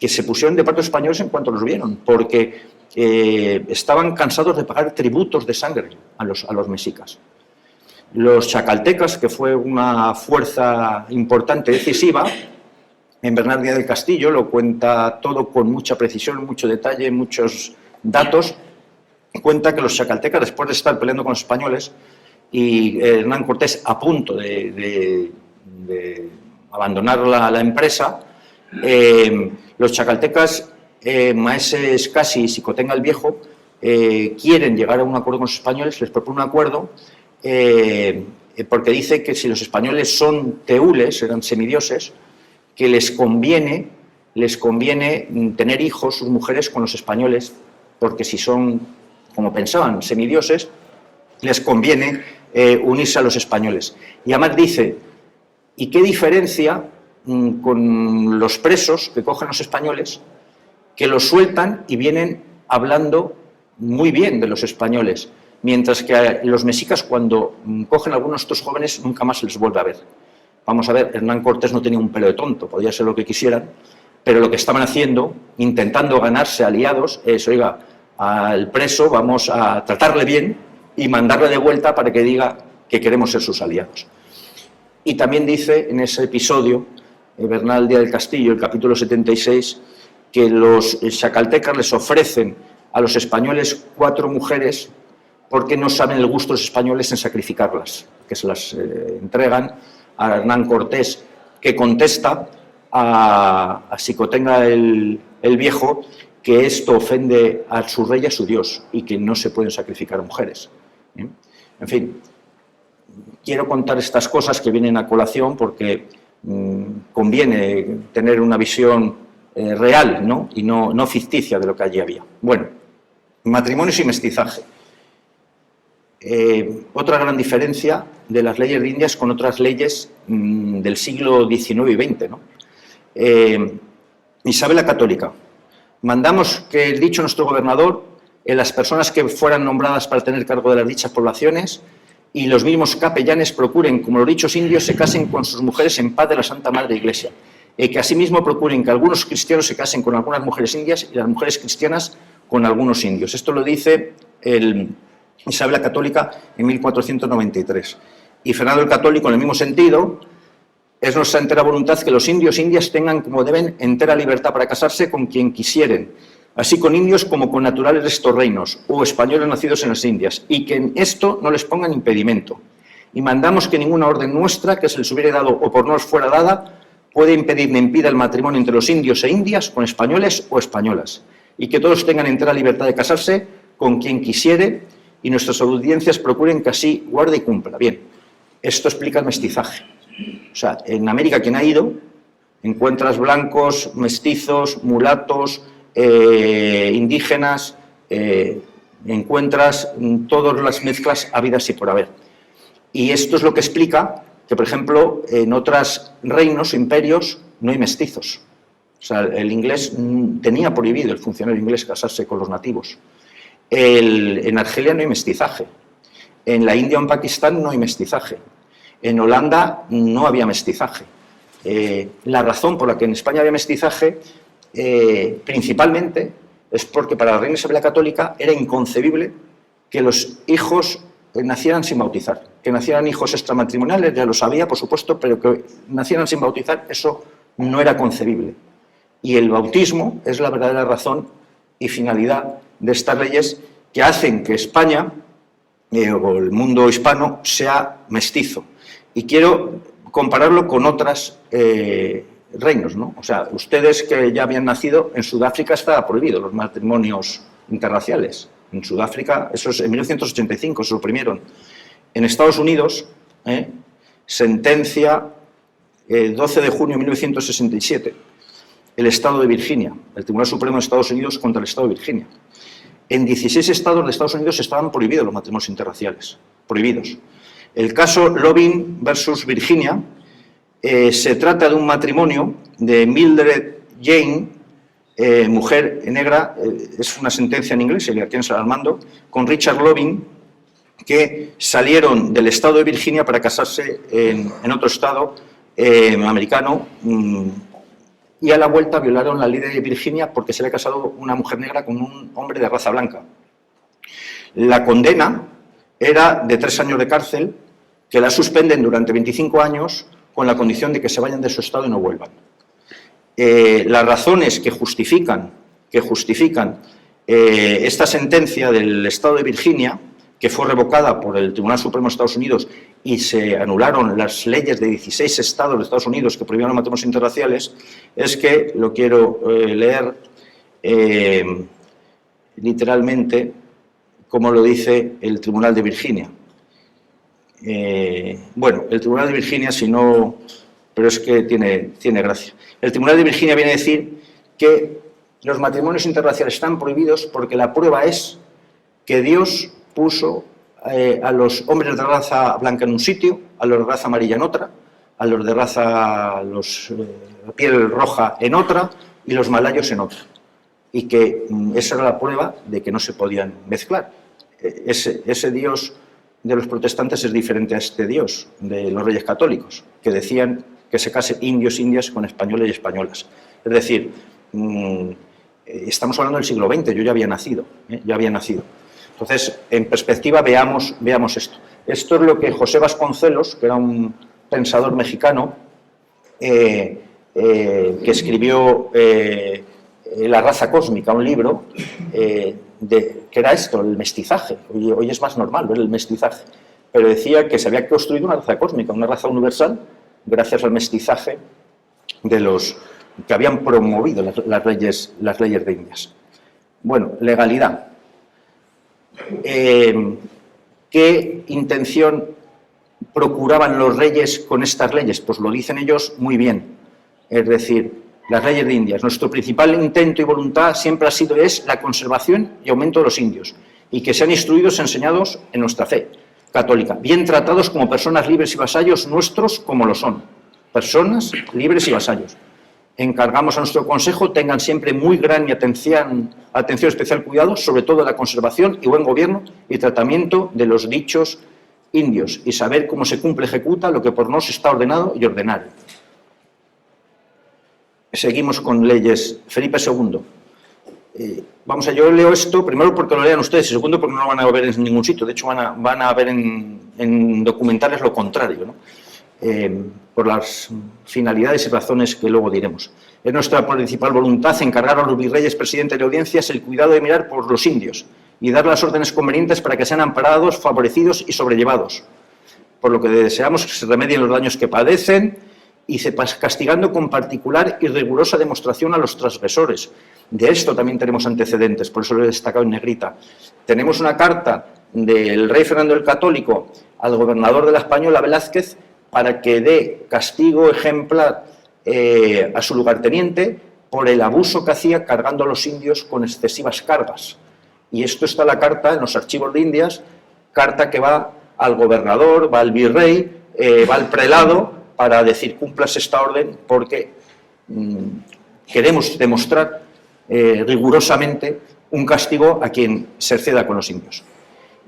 que se pusieron de parte de los españoles en cuanto los vieron, porque estaban cansados de pagar tributos de sangre a los mexicas. Los chacaltecas, que fue una fuerza importante, decisiva, en Bernal Díaz del Castillo lo cuenta todo con mucha precisión, mucho detalle, muchos datos. Cuenta que los chacaltecas, después de estar peleando con los españoles y Hernán Cortés a punto de abandonar la empresa, los chacaltecas, Maese Escasi y Xicotenga el Viejo, quieren llegar a un acuerdo con los españoles, les propone un acuerdo porque dice que si los españoles son teules, eran semidioses, que les conviene tener hijos, sus mujeres, con los españoles, porque si son, como pensaban, semidioses, les conviene unirse a los españoles. Y además dice, ¿y qué diferencia con los presos que cogen los españoles, que los sueltan y vienen hablando muy bien de los españoles, mientras que a los mexicas, cuando cogen a algunos de estos jóvenes, nunca más se les vuelve a ver? Vamos a ver, Hernán Cortés no tenía un pelo de tonto, podía ser lo que quisieran, pero lo que estaban haciendo, intentando ganarse aliados, es, oiga, al preso vamos a tratarle bien y mandarle de vuelta para que diga que queremos ser sus aliados. Y también dice en ese episodio, Bernal Díaz del Castillo, el capítulo 76, que los chacaltecas les ofrecen a los españoles 4 mujeres porque no saben el gusto los españoles en sacrificarlas, que se las entregan a Hernán Cortés, que contesta a Xicotenga el Viejo que esto ofende a su rey y a su Dios y que no se pueden sacrificar mujeres. En fin, quiero contar estas cosas que vienen a colación porque conviene tener una visión real, ¿no? Y no ficticia de lo que allí había. Bueno, matrimonios y mestizaje. Otra gran diferencia de las leyes de Indias con otras leyes del siglo XIX y XX, ¿no? Isabel la Católica. Mandamos que, dicho nuestro gobernador, las personas que fueran nombradas para tener cargo de las dichas poblaciones y los mismos capellanes procuren, como los dichos indios, se casen con sus mujeres en paz de la Santa Madre Iglesia. Que asimismo procuren que algunos cristianos se casen con algunas mujeres indias y las mujeres cristianas con algunos indios. Esto lo dice Isabel la Católica en 1493. Y Fernando el Católico, en el mismo sentido, es nuestra entera voluntad que los indios e indias tengan, como deben, entera libertad para casarse con quien quisieren, así con indios como con naturales de estos reinos, o españoles nacidos en las Indias, y que en esto no les pongan impedimento. Y mandamos que ninguna orden nuestra que se les hubiera dado o por no les fuera dada puede impedir ni impida el matrimonio entre los indios e indias con españoles o españolas, y que todos tengan entera libertad de casarse con quien quisiere, y nuestras audiencias procuren que así guarde y cumpla. Bien, esto explica el mestizaje. O sea, en América, quien ha ido, encuentras blancos, mestizos, mulatos, indígenas, encuentras todas las mezclas habidas y por haber. Y esto es lo que explica que, por ejemplo, en otros reinos, imperios, no hay mestizos. O sea, el inglés tenía prohibido, el funcionario inglés, casarse con los nativos. En Argelia no hay mestizaje. En la India o en Pakistán no hay mestizaje. En Holanda no había mestizaje. La razón por la que en España había mestizaje, principalmente, es porque para la reina Isabel la Católica era inconcebible que los hijos nacieran sin bautizar. Que nacieran hijos extramatrimoniales, ya lo sabía, por supuesto, pero que nacieran sin bautizar, eso no era concebible. Y el bautismo es la verdadera razón y finalidad de estas leyes que hacen que España, o el mundo hispano, sea mestizo. Y quiero compararlo con otros reinos, ¿no? O sea, ustedes que ya habían nacido, en Sudáfrica estaba prohibido los matrimonios interraciales. En Sudáfrica, eso es en 1985, se suprimieron. En Estados Unidos, sentencia 12 de junio de 1967, el Estado de Virginia, el Tribunal Supremo de Estados Unidos contra el Estado de Virginia. En 16 estados de Estados Unidos estaban prohibidos los matrimonios interraciales, prohibidos. El caso Loving versus Virginia se trata de un matrimonio de Mildred Jane, mujer negra, es una sentencia en inglés, y aquí en San Armando, con Richard Loving, que salieron del estado de Virginia para casarse en otro estado americano, y a la vuelta violaron la ley de Virginia porque se había casado una mujer negra con un hombre de raza blanca. La condena era de 3 años de cárcel, que la suspenden durante 25 años con la condición de que se vayan de su estado y no vuelvan. Las razones que justifican esta sentencia del estado de Virginia, que fue revocada por el Tribunal Supremo de Estados Unidos y se anularon las leyes de 16 estados de Estados Unidos que prohibían los matrimonios interraciales, es que, lo quiero leer literalmente, como lo dice el Tribunal de Virginia. Bueno, el Tribunal de Virginia, si no, pero es que tiene gracia. El Tribunal de Virginia viene a decir que los matrimonios interraciales están prohibidos porque la prueba es que Dios puso a los hombres de raza blanca en un sitio, a los de raza amarilla en otra, a los de raza piel roja en otra y los malayos en otra. Y que esa era la prueba de que no se podían mezclar. Ese Dios de los protestantes es diferente a este Dios de los reyes católicos, que decían que se casen indios, indias con españoles y españolas. Es decir, estamos hablando del siglo XX, yo ya había nacido. Entonces, en perspectiva, veamos esto. Esto es lo que José Vasconcelos, que era un pensador mexicano, que escribió La raza cósmica, un libro que era esto, el mestizaje. Hoy es más normal ver el mestizaje. Pero decía que se había construido una raza cósmica, una raza universal, gracias al mestizaje de los que habían promovido las leyes de Indias. Bueno, legalidad. ¿Qué intención procuraban los reyes con estas leyes? Pues lo dicen ellos muy bien. Es decir, las leyes de Indias. Nuestro principal intento y voluntad siempre ha sido la conservación y aumento de los indios, y que sean instruidos y enseñados en nuestra fe católica, bien tratados como personas libres y vasallos nuestros, como lo son, personas libres y vasallos. Encargamos a nuestro consejo tengan siempre muy gran y atención especial cuidado, sobre todo la conservación y buen gobierno y tratamiento de los dichos indios, y saber cómo se cumple y ejecuta lo que por nos está ordenado y ordenado. Seguimos con leyes. Felipe II. Yo leo esto, primero porque lo lean ustedes y segundo porque no lo van a ver en ningún sitio. De hecho, van a ver en documentales lo contrario, ¿no? Por las finalidades y razones que luego diremos. Es nuestra principal voluntad encargar a los virreyes, presidentes de audiencias, el cuidado de mirar por los indios y dar las órdenes convenientes para que sean amparados, favorecidos y sobrellevados, por lo que deseamos que se remedien los daños que padecen y castigando con particular y rigurosa demostración a los transgresores. De esto también tenemos antecedentes, por eso lo he destacado en negrita. Tenemos una carta del rey Fernando el Católico al gobernador de la Española, Velázquez, para que dé castigo ejemplar a su lugarteniente por el abuso que hacía cargando a los indios con excesivas cargas. Y esto está en la carta, en los archivos de Indias, carta que va al gobernador, va al virrey, va al prelado, para decir, cumplas esta orden porque queremos demostrar rigurosamente un castigo a quien se exceda con los indios.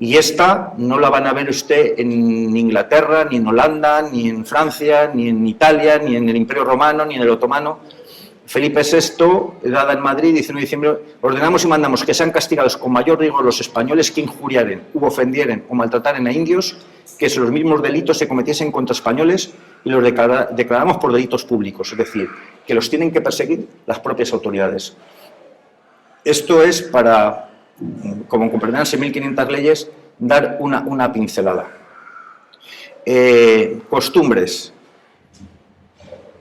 Y esta no la van a ver usted en Inglaterra, ni en Holanda, ni en Francia, ni en Italia, ni en el Imperio Romano, ni en el Otomano. Felipe VI, dada en Madrid, 19 de diciembre, ordenamos y mandamos que sean castigados con mayor rigor los españoles que injuriaren, u ofendieren o maltrataren a indios, que los mismos delitos se cometiesen contra españoles y los declaramos por delitos públicos, es decir, que los tienen que perseguir las propias autoridades. Esto es para, como comprenderán, 1.500 leyes, dar una pincelada. Costumbres.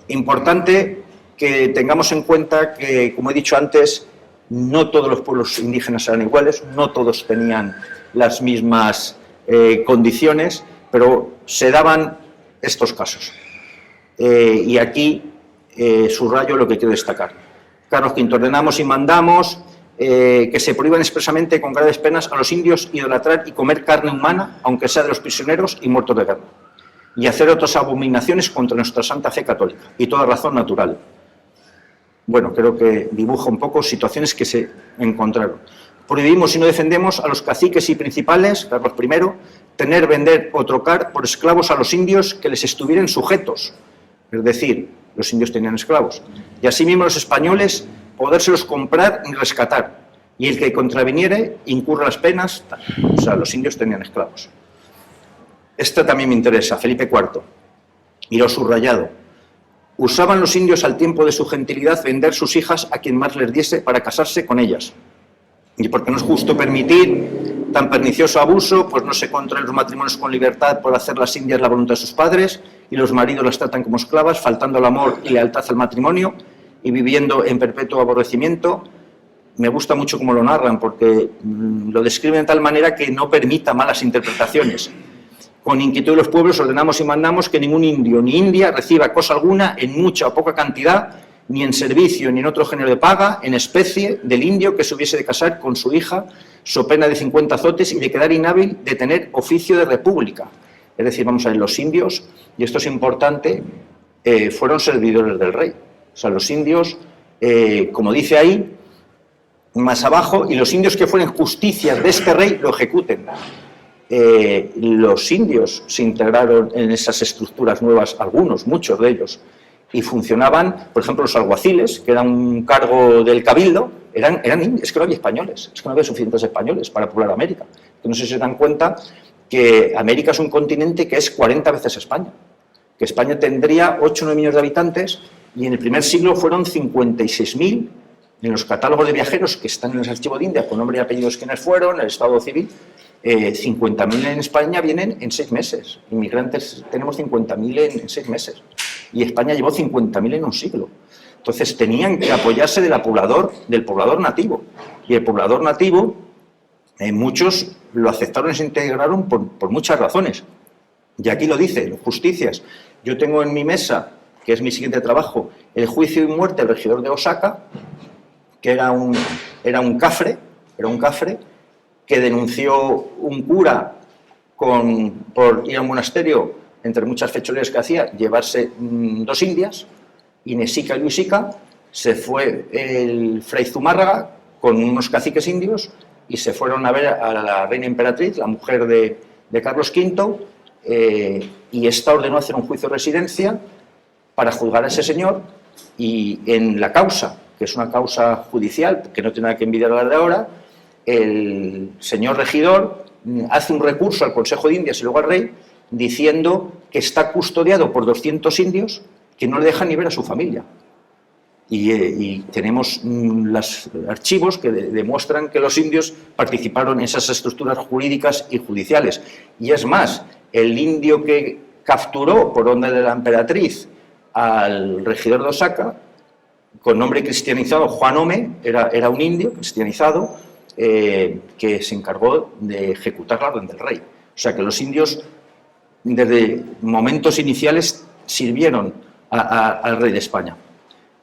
Importante que tengamos en cuenta que, como he dicho antes, no todos los pueblos indígenas eran iguales, no todos tenían las mismas condiciones, pero se daban estos casos. Y aquí subrayo lo que quiero destacar. Carlos V, ordenamos y mandamos que se prohíban expresamente con graves penas a los indios idolatrar y comer carne humana, aunque sea de los prisioneros y muertos de guerra, y hacer otras abominaciones contra nuestra santa fe católica y toda razón natural. Bueno, creo que dibuja un poco situaciones que se encontraron. Prohibimos y no defendemos a los caciques y principales, Carlos I, tener, vender o trocar por esclavos a los indios que les estuvieran sujetos. Es decir, los indios tenían esclavos. Y asimismo los españoles podérselos comprar y rescatar. Y el que contraviniere incurra las penas. O sea, los indios tenían esclavos. Esta también me interesa, Felipe IV. Y lo subrayado. Usaban los indios al tiempo de su gentilidad vender sus hijas a quien más les diese para casarse con ellas. Y porque no es justo permitir tan pernicioso abuso, pues no se contraen los matrimonios con libertad por hacer las indias la voluntad de sus padres y los maridos las tratan como esclavas, faltando el amor y lealtad al matrimonio y viviendo en perpetuo aborrecimiento. Me gusta mucho cómo lo narran porque lo describen de tal manera que no permita malas interpretaciones. Con inquietud de los pueblos ordenamos y mandamos que ningún indio ni india reciba cosa alguna en mucha o poca cantidad, ni en servicio ni en otro género de paga, en especie del indio que se hubiese de casar con su hija, so pena de 50 azotes y de quedar inhábil de tener oficio de república. Es decir, vamos a ver, los indios, y esto es importante, fueron servidores del rey. O sea, los indios, como dice ahí, más abajo, y los indios que fueren justicias de este rey lo ejecuten. Los indios se integraron en esas estructuras nuevas, algunos, muchos de ellos, y funcionaban, por ejemplo, los alguaciles, que eran un cargo del cabildo, eran indios, es que no había españoles, es que no había suficientes españoles para poblar América. Que no sé si se dan cuenta que América es un continente que es 40 veces España, que España tendría 8 o 9 millones de habitantes y en el primer siglo fueron 56.000 En los catálogos de viajeros que están en el archivo de India, con nombre y apellidos quienes fueron, el estado civil, 50.000 en España vienen en 6 meses. Inmigrantes tenemos 50.000 en 6 meses. Y España llevó 50.000 en un siglo. Entonces tenían que apoyarse del poblador nativo. Y el poblador nativo, muchos lo aceptaron y se integraron por muchas razones. Y aquí lo dice, Justicias. Yo tengo en mi mesa, que es mi siguiente trabajo, el juicio y muerte del regidor de Osaka, que era un cafre, que denunció un cura por ir a un monasterio, entre muchas fechorías que hacía, llevarse 2 indias, Inesica y Luisica. Se fue el fray Zumárraga con unos caciques indios y se fueron a ver a la reina emperatriz, la mujer de Carlos V, y esta ordenó hacer un juicio de residencia para juzgar a ese señor, y en la causa, que es una causa judicial, que no tiene nada que envidiar a la de ahora, el señor regidor hace un recurso al Consejo de Indias y luego al rey, diciendo que está custodiado por 200 indios que no le dejan ni ver a su familia. Y tenemos los archivos que demuestran que los indios participaron en esas estructuras jurídicas y judiciales. Y es más, el indio que capturó por orden de la emperatriz al regidor de Osaka, con nombre cristianizado Juan Ome, era un indio cristianizado, que se encargó de ejecutar la orden del rey. O sea que los indios, desde momentos iniciales, sirvieron al rey de España.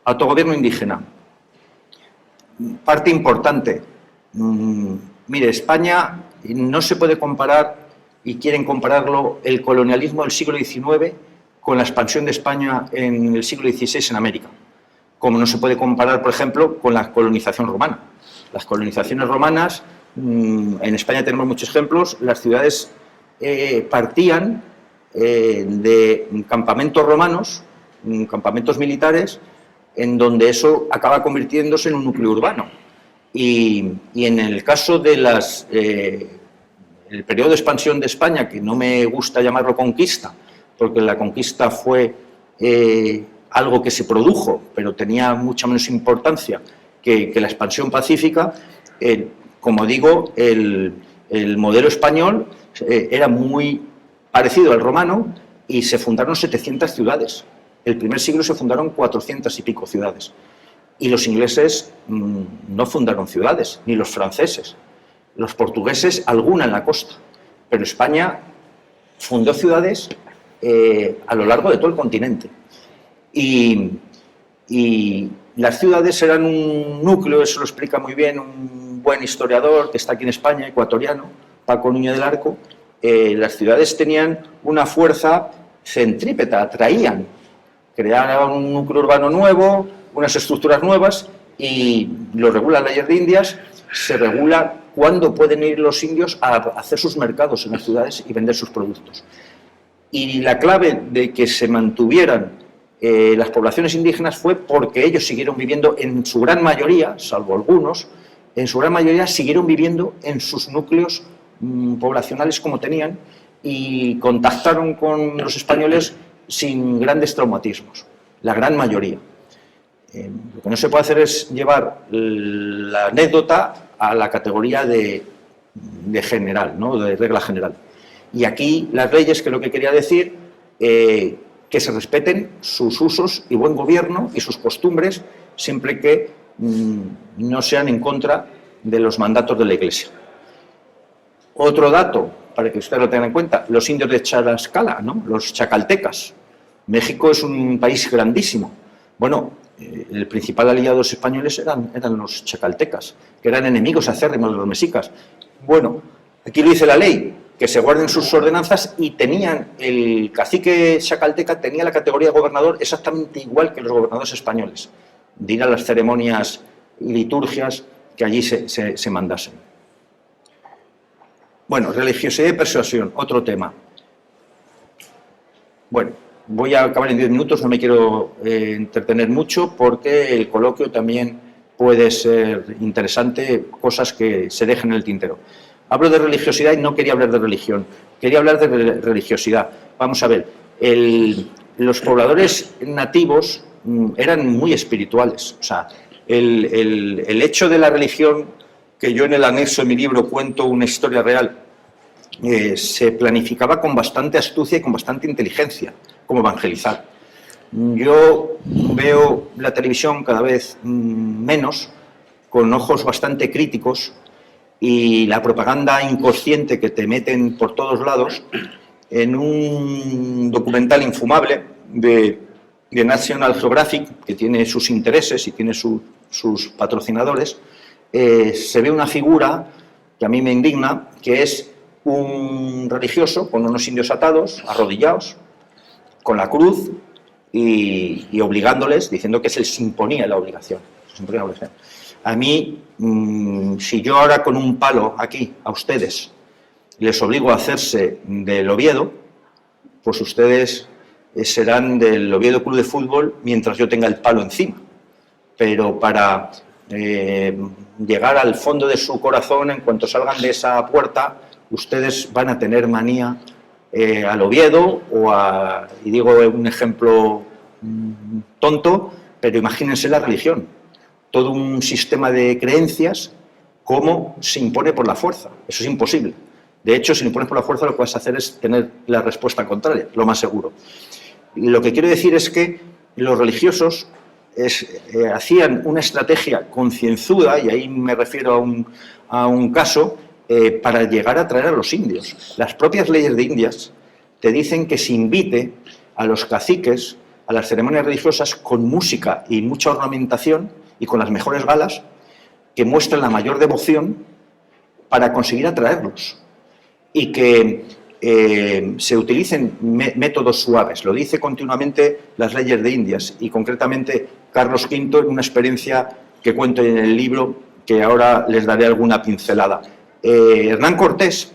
Autogobierno indígena. Parte importante. Mire, España no se puede comparar, y quieren compararlo, el colonialismo del siglo XIX con la expansión de España en el siglo XVI en América. Como no se puede comparar, por ejemplo, con la colonización romana. Las colonizaciones romanas, en España tenemos muchos ejemplos, las ciudades partían de campamentos romanos, campamentos militares, en donde eso acaba convirtiéndose en un núcleo urbano. Y en el caso de el periodo de expansión de España, que no me gusta llamarlo conquista, porque la conquista fue algo que se produjo, pero tenía mucha menos importancia que la expansión pacífica, como digo, el modelo español era muy parecido al romano y se fundaron 700 ciudades. El primer siglo se fundaron 400 y pico ciudades. Y los ingleses no fundaron ciudades, ni los franceses. Los portugueses, alguna en la costa. Pero España fundó ciudades a lo largo de todo el continente. Y las ciudades eran un núcleo, eso lo explica muy bien un buen historiador que está aquí en España, ecuatoriano, Paco Nuño del Arco. Las ciudades tenían una fuerza centrípeta, atraían, creaban un núcleo urbano nuevo, unas estructuras nuevas, y lo regula la ley de Indias. Se regula cuándo pueden ir los indios a hacer sus mercados en las ciudades y vender sus productos. Y la clave de que se mantuvieran las poblaciones indígenas fue porque ellos siguieron viviendo en su gran mayoría, salvo algunos, en su gran mayoría siguieron viviendo en sus núcleos poblacionales como tenían, y contactaron con los españoles sin grandes traumatismos, la gran mayoría. Lo que no se puede hacer es llevar la anécdota a la categoría de general, ¿no?, de regla general. Y aquí las leyes, que lo que quería decir, que se respeten sus usos y buen gobierno y sus costumbres, siempre que no sean en contra de los mandatos de la Iglesia. Otro dato, para que ustedes lo tengan en cuenta, los indios de Tlaxcala, ¿no?, los chacaltecas. México es un país grandísimo. Bueno, el principal aliado de los españoles eran los chacaltecas, que eran enemigos acérrimos de los mexicas. Bueno, aquí lo dice la ley, que se guarden sus ordenanzas, y tenían, el cacique chacalteca tenía la categoría de gobernador exactamente igual que los gobernadores españoles, de ir a las ceremonias y liturgias que allí se mandasen. Bueno, religiosidad y persuasión, otro tema. Bueno, voy a acabar en 10 minutos, no me quiero entretener mucho, porque el coloquio también puede ser interesante, cosas que se dejen en el tintero. Hablo de religiosidad y no quería hablar de religión, quería hablar de religiosidad. Vamos a ver, los pobladores nativos eran muy espirituales, o sea, El hecho de la religión, que yo en el anexo de mi libro cuento una historia real, se planificaba con bastante astucia y con bastante inteligencia, como evangelizar. Yo veo la televisión cada vez menos, con ojos bastante críticos, y la propaganda inconsciente que te meten por todos lados. En un documental infumable de National Geographic, que tiene sus intereses y tiene sus patrocinadores, se ve una figura que a mí me indigna, que es un religioso con unos indios atados, arrodillados, con la cruz y obligándoles, diciendo que se les imponía la obligación. A mí, si yo ahora con un palo aquí, a ustedes, les obligo a hacerse del Oviedo, pues ustedes serán del Oviedo Club de Fútbol mientras yo tenga el palo encima. Pero para llegar al fondo de su corazón, en cuanto salgan de esa puerta, ustedes van a tener manía al Oviedo y digo un ejemplo tonto, pero imagínense la religión. Todo un sistema de creencias, cómo se impone por la fuerza. Eso es imposible. De hecho, si lo impones por la fuerza, lo que vas a hacer es tener la respuesta contraria, lo más seguro. Y lo que quiero decir es que los religiosos hacían una estrategia concienzuda, y ahí me refiero a un caso, para llegar a atraer a los indios. Las propias leyes de Indias te dicen que se invite a los caciques a las ceremonias religiosas con música y mucha ornamentación y con las mejores galas, que muestren la mayor devoción para conseguir atraerlos. Y que se utilicen métodos suaves. Lo dice continuamente las leyes de Indias, y concretamente Carlos V en una experiencia que cuento en el libro, que ahora les daré alguna pincelada. Hernán Cortés,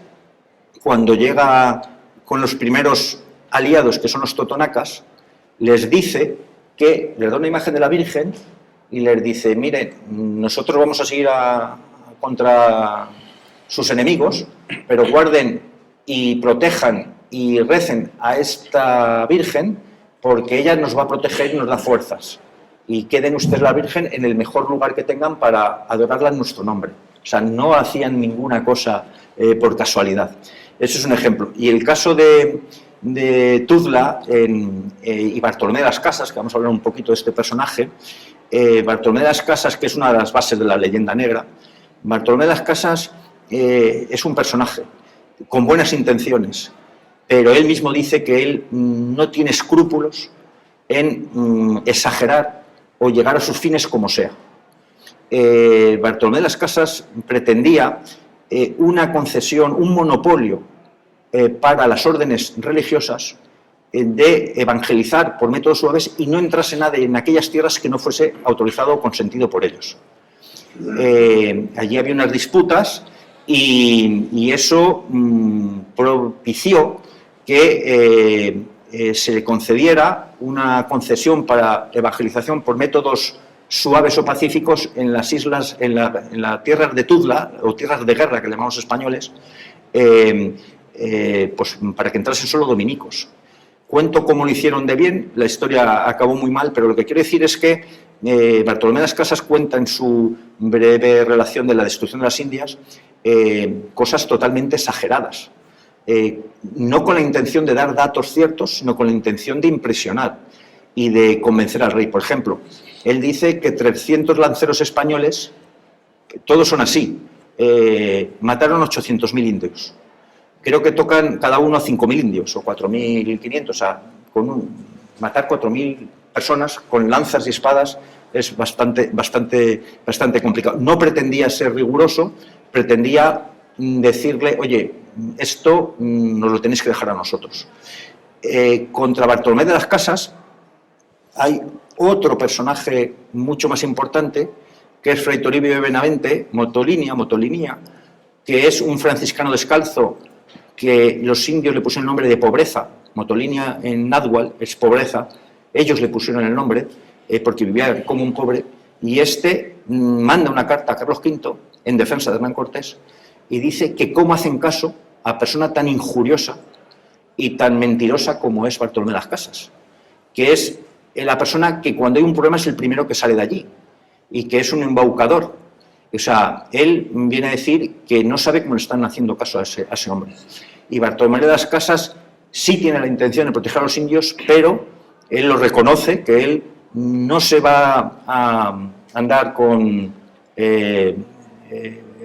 cuando llega con los primeros aliados, que son los totonacas, les dice que les da una imagen de la Virgen y les dice: miren, nosotros vamos a seguir contra sus enemigos, pero guarden y protejan y recen a esta Virgen, porque ella nos va a proteger y nos da fuerzas. Y queden ustedes la Virgen en el mejor lugar que tengan para adorarla en nuestro nombre. O sea, no hacían ninguna cosa por casualidad. Eso es un ejemplo. Y el caso de Tuzla y Bartolomé de las Casas, que vamos a hablar un poquito de este personaje. Bartolomé de las Casas, que es una de las bases de la leyenda negra. Bartolomé de las Casas es un personaje con buenas intenciones, pero él mismo dice que él no tiene escrúpulos en exagerar o llegar a sus fines como sea. Bartolomé de las Casas pretendía una concesión, un monopolio para las órdenes religiosas de evangelizar por métodos suaves y no entrase nadie en aquellas tierras que no fuese autorizado o consentido por ellos. Allí había unas disputas y eso propició que se le concediera una concesión para evangelización por métodos suaves o pacíficos en las islas, en las tierras de Tuzla, o tierras de guerra que le llamamos españoles, pues para que entrasen solo dominicos. Cuento cómo lo hicieron de bien, la historia acabó muy mal, pero lo que quiero decir es que Bartolomé de las Casas cuenta en su breve relación de la destrucción de las Indias cosas totalmente exageradas, no con la intención de dar datos ciertos, sino con la intención de impresionar y de convencer al rey. Por ejemplo, él dice que 300 lanceros españoles, todos son así, mataron 800.000 indios. Creo que tocan cada uno a 5.000 indios o 4.500, o sea, matar 4.000 personas con lanzas y espadas es bastante complicado. No pretendía ser riguroso, pretendía decirle: oye, esto nos lo tenéis que dejar a nosotros. Contra Bartolomé de las Casas hay otro personaje mucho más importante, que es Fray Toribio de Benavente, Motolinía, que es un franciscano descalzo que los indios le pusieron el nombre de pobreza. Motolinía en náhuatl es pobreza. Ellos le pusieron el nombre porque vivía como un pobre, y manda una carta a Carlos V en defensa de Hernán Cortés y dice que cómo hacen caso a persona tan injuriosa y tan mentirosa como es Bartolomé de las Casas, que es la persona que cuando hay un problema es el primero que sale de allí. y que es un embaucador. O sea, él viene a decir que no sabe cómo le están haciendo caso a ese hombre. Y Bartolomé de las Casas sí tiene la intención de proteger a los indios, pero él lo reconoce, que él no se va a andar con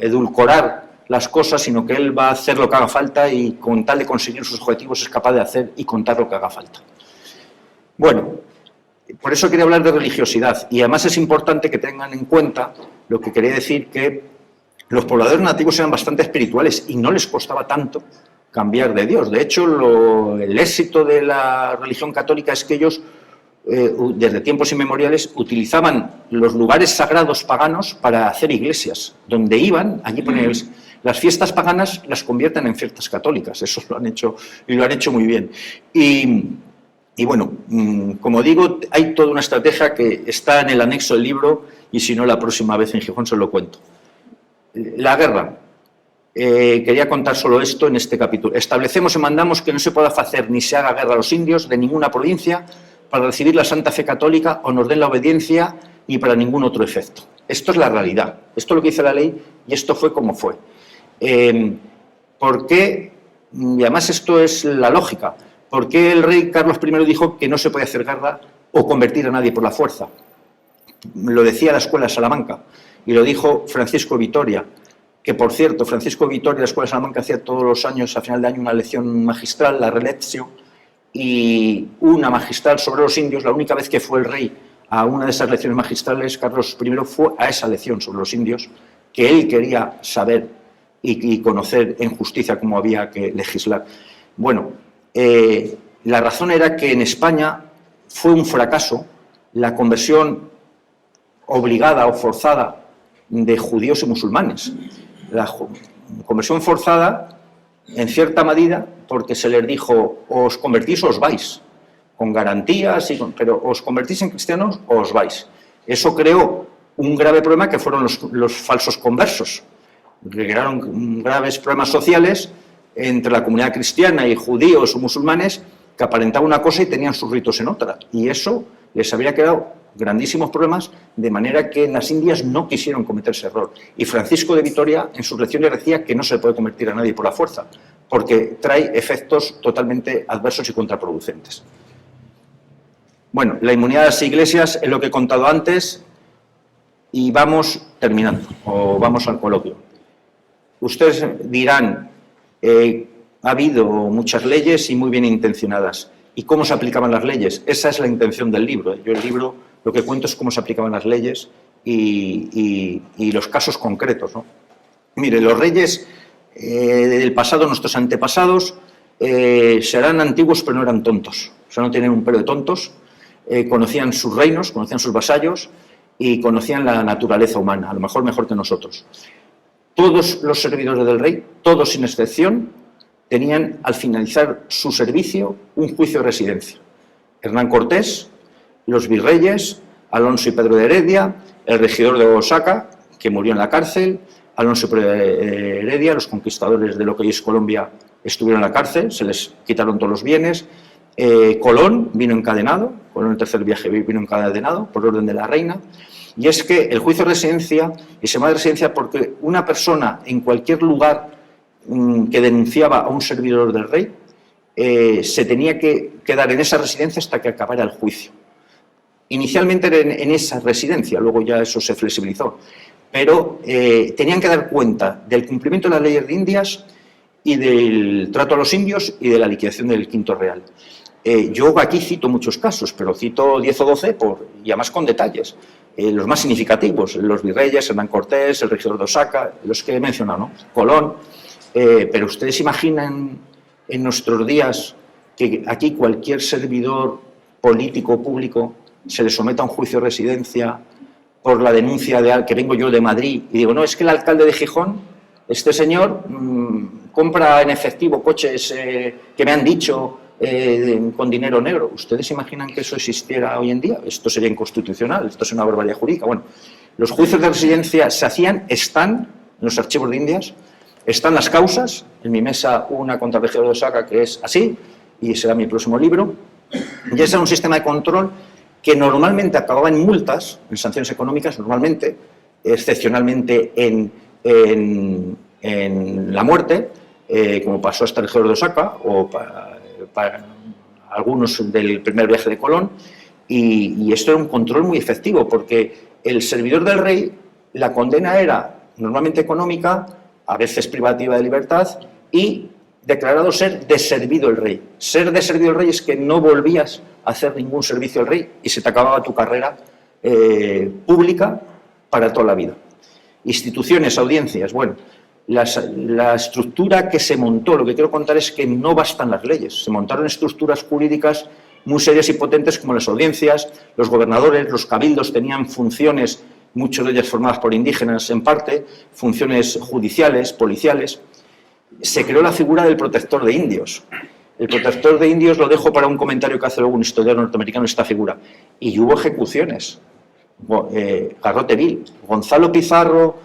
edulcorar las cosas, sino que él va a hacer lo que haga falta y con tal de conseguir sus objetivos es capaz de hacer y contar lo que haga falta. Bueno, por eso quería hablar de religiosidad y además es importante que tengan en cuenta lo que quería decir, que los pobladores nativos eran bastante espirituales y no les costaba tanto cambiar de Dios. De hecho, el éxito de la religión católica es que ellos, desde tiempos inmemoriales, utilizaban los lugares sagrados paganos para hacer iglesias. Donde iban, allí ponían las fiestas paganas las convierten en fiestas católicas. Eso lo han hecho y lo han hecho muy bien. Y bueno, como digo, hay toda una estrategia que está en el anexo del libro y si no, la próxima vez en Gijón se lo cuento. La guerra. Quería contar solo esto en este capítulo. Establecemos y mandamos que no se pueda hacer ni se haga guerra a los indios de ninguna provincia para recibir la Santa Fe Católica o nos den la obediencia ni para ningún otro efecto. Esto es la realidad. Esto es lo que dice la ley y esto fue como fue. ¿Por qué? Y además esto es la lógica. ¿Por qué el rey Carlos I dijo que no se puede hacer guerra o convertir a nadie por la fuerza? Lo decía la Escuela de Salamanca y lo dijo Francisco Vitoria, que por cierto, Francisco Vitoria, la Escuela de Salamanca, hacía todos los años, a final de año, una lección magistral, la Relectio, y una magistral sobre los indios. La única vez que fue el rey a una de esas lecciones magistrales, Carlos I fue a esa lección sobre los indios, que él quería saber y conocer en justicia cómo había que legislar. Bueno, la razón era que en España fue un fracaso la conversión obligada o forzada de judíos y musulmanes. La conversión forzada, en cierta medida, porque se les dijo, o os convertís o os vais, con garantías, pero os convertís en cristianos o os vais. Eso creó un grave problema que fueron los falsos conversos, que crearon graves problemas sociales entre la comunidad cristiana y judíos o musulmanes que aparentaban una cosa y tenían sus ritos en otra. Y eso les había creado grandísimos problemas, de manera que en las Indias no quisieron cometer ese error. Y Francisco de Vitoria en sus lecciones decía que no se puede convertir a nadie por la fuerza, porque trae efectos totalmente adversos y contraproducentes. Bueno, la inmunidad de las iglesias es lo que he contado antes y vamos terminando, o vamos al coloquio. Ustedes dirán, ha habido muchas leyes y muy bien intencionadas. ¿Y cómo se aplicaban las leyes? Esa es la intención del libro. Yo el libro lo que cuento es cómo se aplicaban las leyes y los casos concretos, ¿no? Mire, los reyes del pasado, nuestros antepasados, serán antiguos pero no eran tontos. O sea, no tienen un pelo de tontos. Conocían sus reinos, conocían sus vasallos y conocían la naturaleza humana, a lo mejor que nosotros. Todos los servidores del rey, todos sin excepción, tenían al finalizar su servicio un juicio de residencia. Hernán Cortés, los virreyes, Alonso y Pedro de Heredia, el regidor de Oaxaca, que murió en la cárcel, Alonso y Pedro de Heredia, los conquistadores de lo que hoy es Colombia, estuvieron en la cárcel, se les quitaron todos los bienes. Colón vino encadenado, Colón en el tercer viaje vino encadenado por orden de la reina. Y es que el juicio de residencia, y se llama de residencia porque una persona en cualquier lugar que denunciaba a un servidor del rey, se tenía que quedar en esa residencia hasta que acabara el juicio. Inicialmente era en esa residencia, luego ya eso se flexibilizó, pero tenían que dar cuenta del cumplimiento de las leyes de Indias y del trato a los indios y de la liquidación del quinto real. Yo aquí cito muchos casos, pero cito 10 o 12 y además con detalles. Los más significativos, los virreyes, Hernán Cortés, el regidor de Oaxaca, los que he mencionado, ¿no? Colón. Pero ustedes imaginan en nuestros días que aquí cualquier servidor político o público se le someta a un juicio de residencia por la denuncia de que vengo yo de Madrid y digo, no, es que el alcalde de Gijón, este señor, compra en efectivo coches que me han dicho con dinero negro. ¿Ustedes imaginan que eso existiera hoy en día? Esto sería inconstitucional, esto es una barbaridad jurídica. Bueno, los juicios de residencia se hacían, están en los archivos de Indias, están las causas, en mi mesa una contra el regidor de Oaxaca que es así, y será mi próximo libro, y ese es un sistema de control que normalmente acababa en multas, en sanciones económicas, normalmente, excepcionalmente en la muerte, como pasó hasta el Gero de Osaka o para algunos del primer viaje de Colón, y esto era un control muy efectivo, porque el servidor del rey, la condena era normalmente económica, a veces privativa de libertad, y declarado ser deservido el rey. Ser deservido el rey es que no volvías a hacer ningún servicio al rey y se te acababa tu carrera pública para toda la vida. Instituciones, audiencias, bueno, la estructura que se montó, lo que quiero contar es que no bastan las leyes, se montaron estructuras jurídicas muy serias y potentes como las audiencias, los gobernadores, los cabildos tenían funciones, muchas de ellas formadas por indígenas en parte, funciones judiciales, policiales. Se creó la figura del protector de indios. El protector de indios lo dejo para un comentario que hace luego un historiador norteamericano esta figura. Y hubo ejecuciones. Garrote Vil, Gonzalo Pizarro,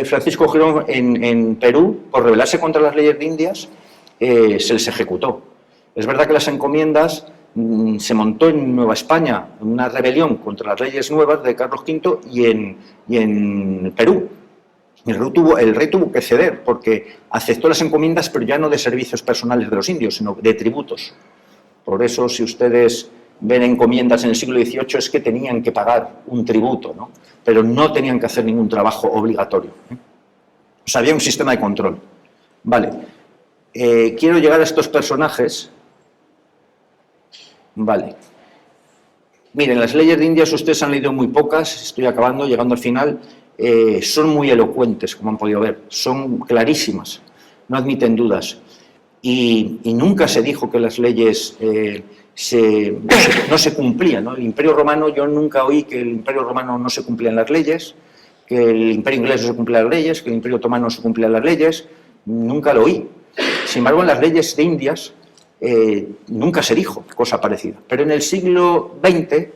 Francisco Girón en Perú, por rebelarse contra las leyes de Indias, se les ejecutó. Es verdad que las encomiendas se montó en Nueva España una rebelión contra las leyes nuevas de Carlos V y en Perú. El rey tuvo que ceder porque aceptó las encomiendas, pero ya no de servicios personales de los indios, sino de tributos. Por eso, si ustedes ven encomiendas en el siglo XVIII, es que tenían que pagar un tributo, ¿no? Pero no tenían que hacer ningún trabajo obligatorio. O sea, había un sistema de control. Vale. Quiero llegar a estos personajes. Vale. Miren, las leyes de Indias ustedes han leído muy pocas, estoy acabando, llegando al final. Son muy elocuentes, como han podido ver, son clarísimas, no admiten dudas. Y nunca se dijo que las leyes no se cumplían, ¿no? El Imperio Romano, yo nunca oí que el Imperio Romano no se cumplían las leyes, que el Imperio Inglés no se cumplían las leyes, que el Imperio Otomano no se cumplían las leyes, nunca lo oí. Sin embargo, en las leyes de Indias nunca se dijo cosa parecida. Pero en el siglo XX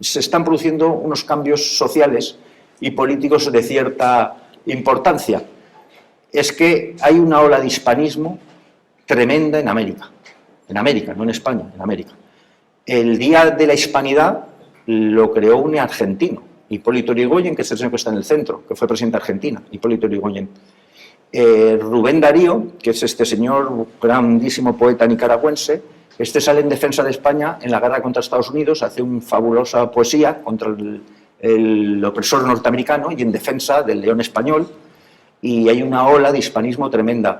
se están produciendo unos cambios sociales y políticos de cierta importancia. Es que hay una ola de hispanismo tremenda en América, no en España, en América. El Día de la Hispanidad lo creó un argentino, Hipólito Yrigoyen, que es el señor que está en el centro, que fue presidente de Argentina, Hipólito Yrigoyen. Rubén Darío, que es este señor grandísimo poeta nicaragüense, este sale en defensa de España en la guerra contra Estados Unidos, hace una fabulosa poesía contra el opresor norteamericano y en defensa del león español, y hay una ola de hispanismo tremenda.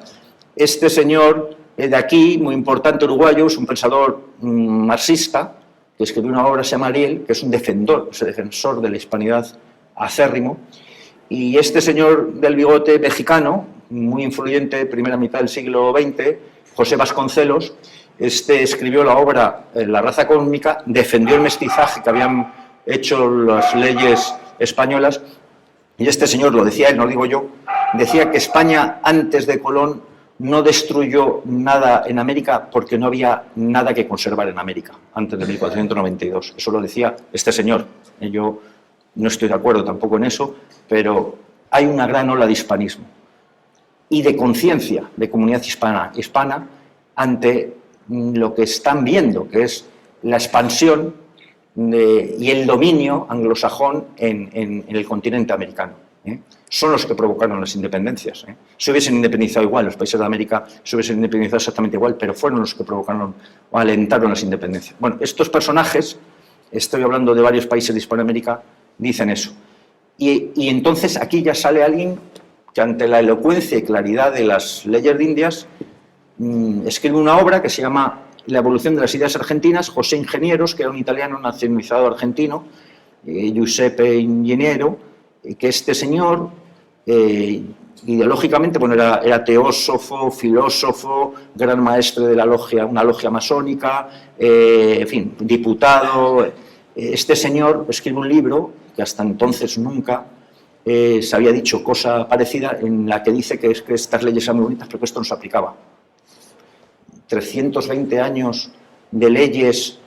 Este señor de aquí, muy importante uruguayo, es un pensador marxista, que escribió una obra, se llama Ariel, que es un defensor de la hispanidad acérrimo, y este señor del bigote mexicano, muy influyente, primera mitad del siglo XX, José Vasconcelos, escribió la obra La raza cósmica, defendió el mestizaje que habían hecho las leyes españolas, y este señor, lo decía él, no lo digo yo, decía que España antes de Colón no destruyó nada en América porque no había nada que conservar en América antes de 1492. Eso lo decía este señor. Yo no estoy de acuerdo tampoco en eso, pero hay una gran ola de hispanismo y de conciencia de comunidad hispana ante lo que están viendo, que es la expansión y el dominio anglosajón en el continente americano. Son los que provocaron las independencias. Se hubiesen independizado igual, los países de América se hubiesen independizado exactamente igual, pero fueron los que provocaron o alentaron las independencias. Bueno, estos personajes, estoy hablando de varios países de Hispanoamérica, dicen eso. Y entonces aquí ya sale alguien que ante la elocuencia y claridad de las leyes de Indias escribe una obra que se llama La evolución de las ideas argentinas, José Ingenieros, que era un italiano nacionalizado argentino, Giuseppe Ingeniero, que este señor ideológicamente, bueno, era teósofo, filósofo, gran maestre de la logia, una logia masónica, en fin, diputado. Este señor escribe un libro que hasta entonces nunca se había dicho cosa parecida, en la que dice que estas leyes eran muy bonitas, pero que esto no se aplicaba. 320 años de leyes,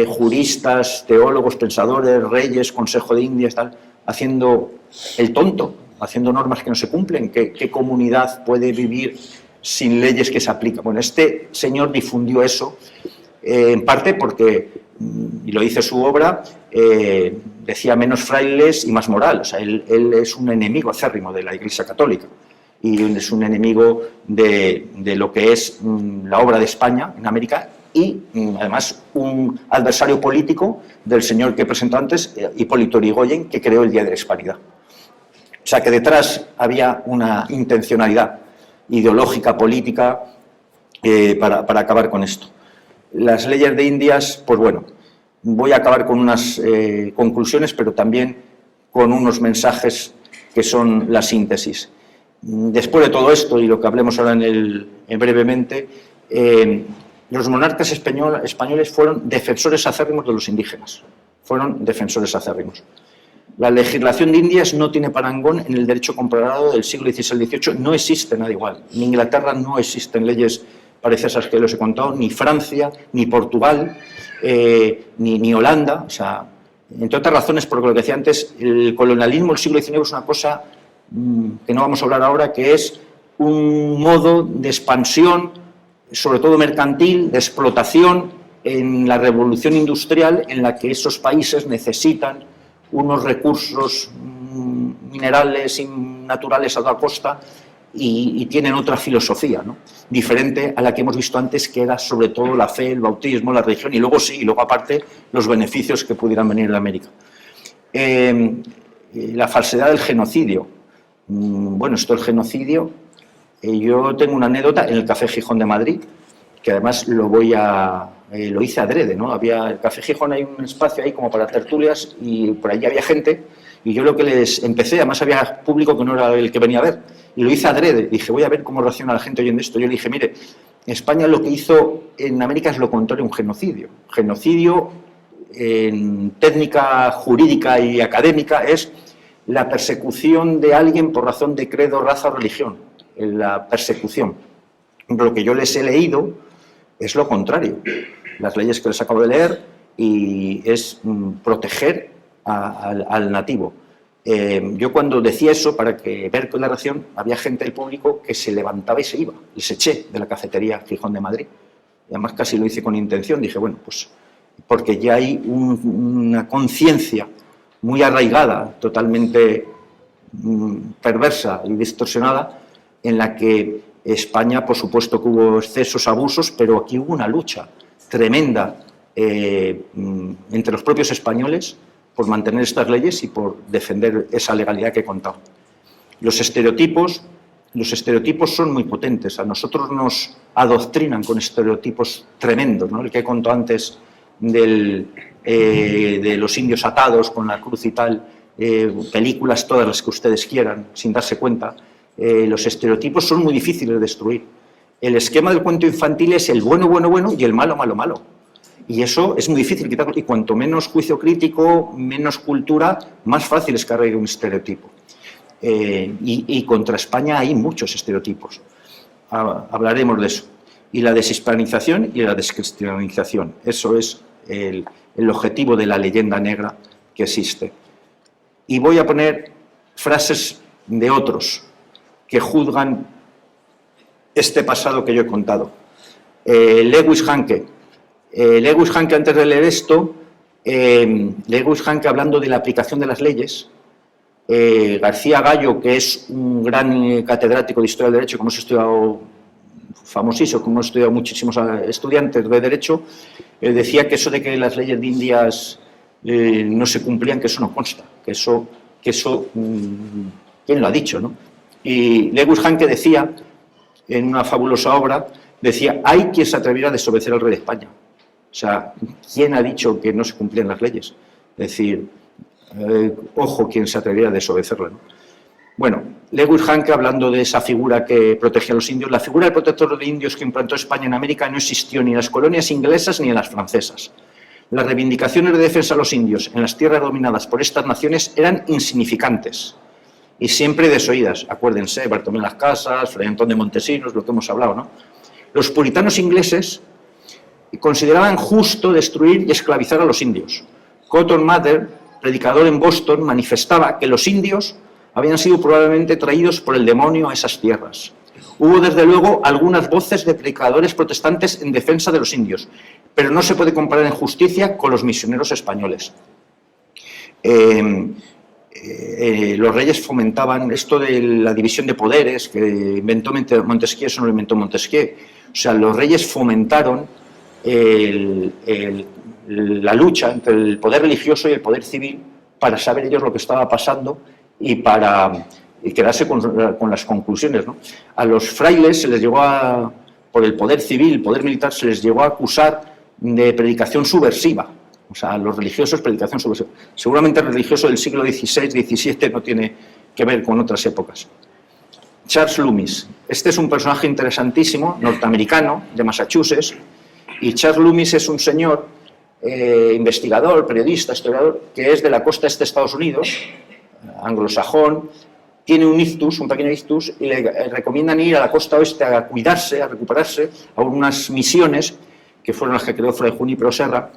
juristas, teólogos, pensadores, reyes, Consejo de Indias, tal, haciendo el tonto, haciendo normas que no se cumplen. ¿Qué comunidad puede vivir sin leyes que se aplican? Bueno, este señor difundió eso, en parte porque y lo dice su obra, decía menos frailes y más moral. O sea, él es un enemigo acérrimo de la Iglesia Católica y es un enemigo de lo que es la obra de España en América y, además, un adversario político del señor que presentó antes, Hipólito Yrigoyen, que creó el Día de la Hispanidad. O sea, que detrás había una intencionalidad ideológica, política, para acabar con esto. Las leyes de Indias, pues bueno, voy a acabar con unas conclusiones, pero también con unos mensajes que son la síntesis. Después de todo esto, y lo que hablemos ahora brevemente, los monarcas españoles fueron defensores acérrimos de los indígenas, fueron defensores acérrimos. La legislación de Indias no tiene parangón en el derecho comparado del siglo XVI al XVIII, no existe nada igual. En Inglaterra no existen leyes parecidas a las que les he contado, ni Francia, ni Portugal, ni Holanda. O sea, entre otras razones, porque lo que decía antes, el colonialismo del siglo XIX es una cosa que no vamos a hablar ahora, que es un modo de expansión, sobre todo mercantil, de explotación en la revolución industrial, en la que esos países necesitan unos recursos minerales y naturales a toda costa y tienen otra filosofía, ¿no? Diferente a la que hemos visto antes, que era sobre todo la fe, el bautismo, la religión y luego sí, y luego aparte los beneficios que pudieran venir de América. La falsedad del genocidio. Bueno, esto del genocidio, yo tengo una anécdota en el Café Gijón de Madrid, que además lo hice adrede, ¿no? Había el Café Gijón, hay un espacio ahí como para tertulias y por allí había gente y yo lo que les empecé, además había público que no era el que venía a ver, y lo hice adrede, dije, voy a ver cómo reacciona la gente oyendo esto. Yo le dije, mire, España lo que hizo en América es lo contrario a un genocidio. Genocidio, en técnica jurídica y académica, es la persecución de alguien por razón de credo, raza o religión, la persecución. Lo que yo les he leído es lo contrario, las leyes que les acabo de leer, y es proteger al nativo. Yo cuando decía eso, para ver con la reacción, había gente del público que se levantaba y se iba. Les eché de la cafetería Gijón de Madrid. Y además casi lo hice con intención. Dije, bueno, pues porque ya hay una conciencia muy arraigada, totalmente perversa y distorsionada, en la que España, por supuesto que hubo excesos, abusos, pero aquí hubo una lucha tremenda entre los propios españoles por mantener estas leyes y por defender esa legalidad que he contado. Los estereotipos son muy potentes. A nosotros nos adoctrinan con estereotipos tremendos, ¿no? El que he contado antes de los indios atados con la cruz y tal, películas todas las que ustedes quieran, sin darse cuenta. Los estereotipos son muy difíciles de destruir. El esquema del cuento infantil es el bueno, bueno, bueno y el malo, malo, malo. Y eso es muy difícil quitarlo. Y cuanto menos juicio crítico, menos cultura, más fácil es que arraigue un estereotipo. Y contra España hay muchos estereotipos. Hablaremos de eso. Y la deshispanización y la descristianización. Eso es el objetivo de la leyenda negra que existe. Y voy a poner frases de otros que juzgan este pasado que yo he contado. Lewis Hanke. Lewis Hanke, antes de leer esto, Lewis Hanke hablando de la aplicación de las leyes, García Gallo, que es un gran catedrático de Historia del Derecho, como hemos estudiado, famosísimo, como hemos estudiado muchísimos estudiantes de Derecho, decía que eso de que las leyes de Indias no se cumplían, que eso no consta, que eso ¿quién lo ha dicho, no? Y Lewis Hanke decía, en una fabulosa obra, decía, hay quien se atreviera a desobedecer al rey de España. O sea, ¿quién ha dicho que no se cumplían las leyes? Es decir, ojo quien se atreviera a desobedecerla, ¿no? Bueno, Lewis Hanke, hablando de esa figura que protegía a los indios, la figura del protector de indios que implantó España en América no existió ni en las colonias inglesas ni en las francesas. Las reivindicaciones de defensa a los indios en las tierras dominadas por estas naciones eran insignificantes y siempre desoídas. Acuérdense, Bartolomé Las Casas, Fray Antón de Montesinos, lo que hemos hablado, ¿no? Los puritanos ingleses consideraban justo destruir y esclavizar a los indios. Cotton Mather, predicador en Boston, manifestaba que los indios habían sido probablemente traídos por el demonio a esas tierras. Hubo, desde luego, algunas voces de predicadores protestantes en defensa de los indios, pero no se puede comparar en justicia con los misioneros españoles. Los reyes fomentaban esto de la división de poderes que inventó Montesquieu, eso no lo inventó Montesquieu. O sea, los reyes fomentaron la lucha entre el poder religioso y el poder civil para saber ellos lo que estaba pasando y para quedarse con las conclusiones, ¿no? A los frailes se les llegó por el poder civil, el poder militar, se les llegó a acusar de predicación subversiva. O sea, a los religiosos, predicación subversiva. Seguramente el religioso del siglo XVI, XVII no tiene que ver con otras épocas. Charles Loomis. Este es un personaje interesantísimo, norteamericano, de Massachusetts, y Charles Loomis es un señor investigador, periodista, historiador, que es de la costa este de Estados Unidos, anglosajón, tiene un ictus, un pequeño ictus, y le recomiendan ir a la costa oeste a cuidarse, a recuperarse, a unas misiones, que fueron las que creó Fray Junípero Serra,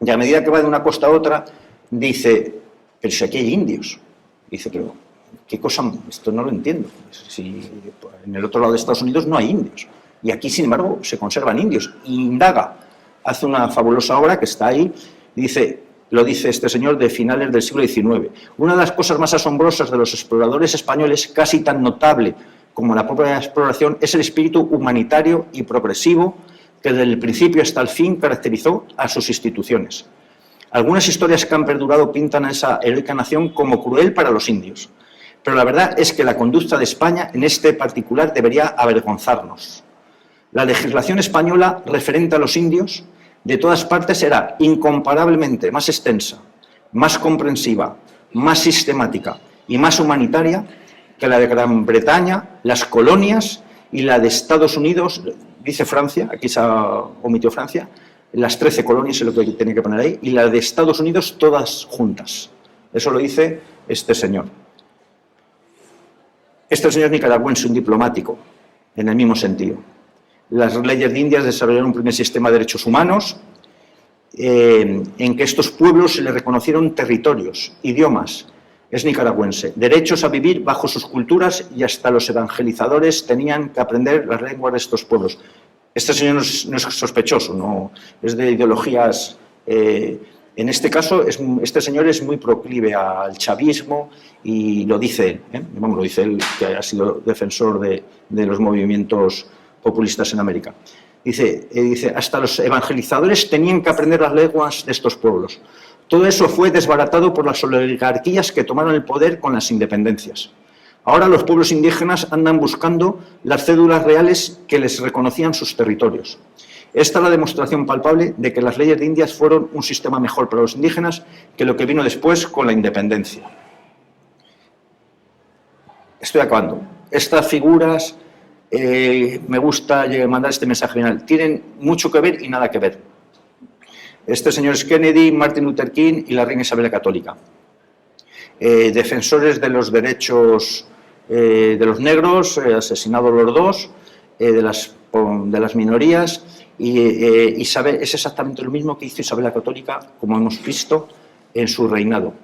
y a medida que va de una costa a otra, dice, pero si aquí hay indios. Dice, pero ¿qué cosa? Esto no lo entiendo. Si en el otro lado de Estados Unidos no hay indios. Y aquí, sin embargo, se conservan indios. Y indaga, hace una fabulosa obra que está ahí, dice, lo dice este señor de finales del siglo XIX. Una de las cosas más asombrosas de los exploradores españoles, casi tan notable como la propia exploración, es el espíritu humanitario y progresivo que desde el principio hasta el fin caracterizó a sus instituciones. Algunas historias que han perdurado pintan a esa heroica nación como cruel para los indios, pero la verdad es que la conducta de España en este particular debería avergonzarnos. La legislación española referente a los indios de todas partes era incomparablemente más extensa, más comprensiva, más sistemática y más humanitaria que la de Gran Bretaña, las colonias y la de Estados Unidos, dice Francia, aquí se omitió Francia, las 13 colonias es lo que tenía que poner ahí, y la de Estados Unidos todas juntas. Eso lo dice este señor. Este señor nicaragüense, un diplomático, en el mismo sentido. Las leyes de Indias desarrollaron un primer sistema de derechos humanos en que estos pueblos se les reconocieron territorios, idiomas, es nicaragüense, derechos a vivir bajo sus culturas y hasta los evangelizadores tenían que aprender las lenguas de estos pueblos. Este señor no es sospechoso, no es de ideologías. En este caso, este señor es muy proclive al chavismo y lo dice él, Vamos, lo dice él, que ha sido defensor de los movimientos populistas en América. Dice, hasta los evangelizadores tenían que aprender las lenguas de estos pueblos. Todo eso fue desbaratado por las oligarquías que tomaron el poder con las independencias. Ahora los pueblos indígenas andan buscando las cédulas reales que les reconocían sus territorios. Esta es la demostración palpable de que las leyes de Indias fueron un sistema mejor para los indígenas que lo que vino después con la independencia. Estoy acabando. Estas figuras, me gusta mandar este mensaje final, tienen mucho que ver y nada que ver. Este señor es Kennedy, Martin Luther King y la reina Isabel la Católica. Defensores de los derechos de los negros, asesinados los dos, de las minorías, y Isabel es exactamente lo mismo que hizo Isabel la Católica, como hemos visto, en su reinado.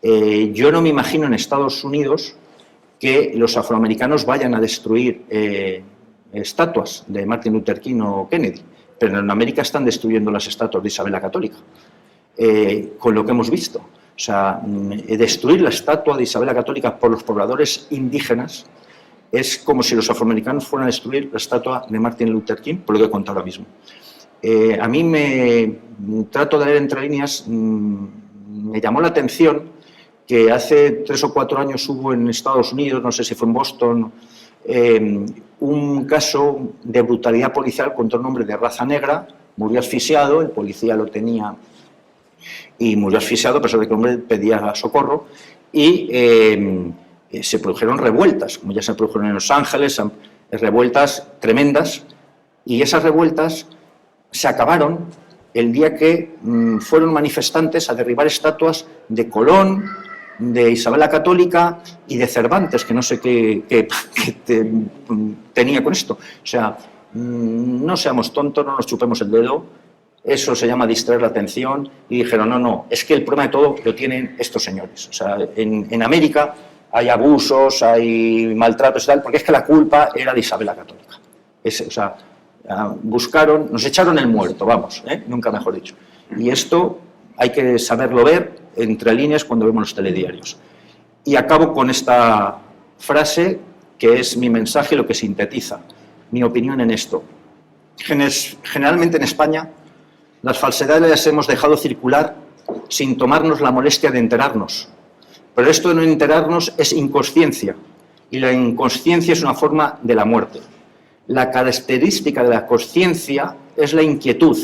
Yo no me imagino en Estados Unidos que los afroamericanos vayan a destruir estatuas de Martin Luther King o Kennedy, pero en América están destruyendo las estatuas de Isabel la Católica, con lo que hemos visto. O sea, destruir la estatua de Isabel la Católica por los pobladores indígenas es como si los afroamericanos fueran a destruir la estatua de Martin Luther King, por lo que he contado ahora mismo. A mí trato de leer entre líneas, me llamó la atención que hace 3 o 4 años hubo en Estados Unidos, no sé si fue en Boston, un caso de brutalidad policial contra un hombre de raza negra, murió asfixiado, el policía lo tenía y murió asfixiado a pesar de que el hombre pedía socorro, y se produjeron revueltas, como ya se produjeron en Los Ángeles, revueltas tremendas, y esas revueltas se acabaron el día que fueron manifestantes a derribar estatuas de Colón, de Isabel la Católica y de Cervantes, que no sé qué tenía con esto. O sea, no seamos tontos, no nos chupemos el dedo, eso se llama distraer la atención, y dijeron, no, es que el problema de todo lo tienen estos señores. O sea, en América hay abusos, hay maltratos y tal, porque es que la culpa era de Isabel la Católica. O sea, buscaron, nos echaron el muerto, vamos, nunca mejor dicho. Y esto hay que saberlo ver entre líneas cuando vemos los telediarios. Y acabo con esta frase que es mi mensaje, lo que sintetiza mi opinión en esto. Generalmente en España las falsedades las hemos dejado circular sin tomarnos la molestia de enterarnos. Pero esto de no enterarnos es inconsciencia, y la inconsciencia es una forma de la muerte. La característica de la consciencia es la inquietud,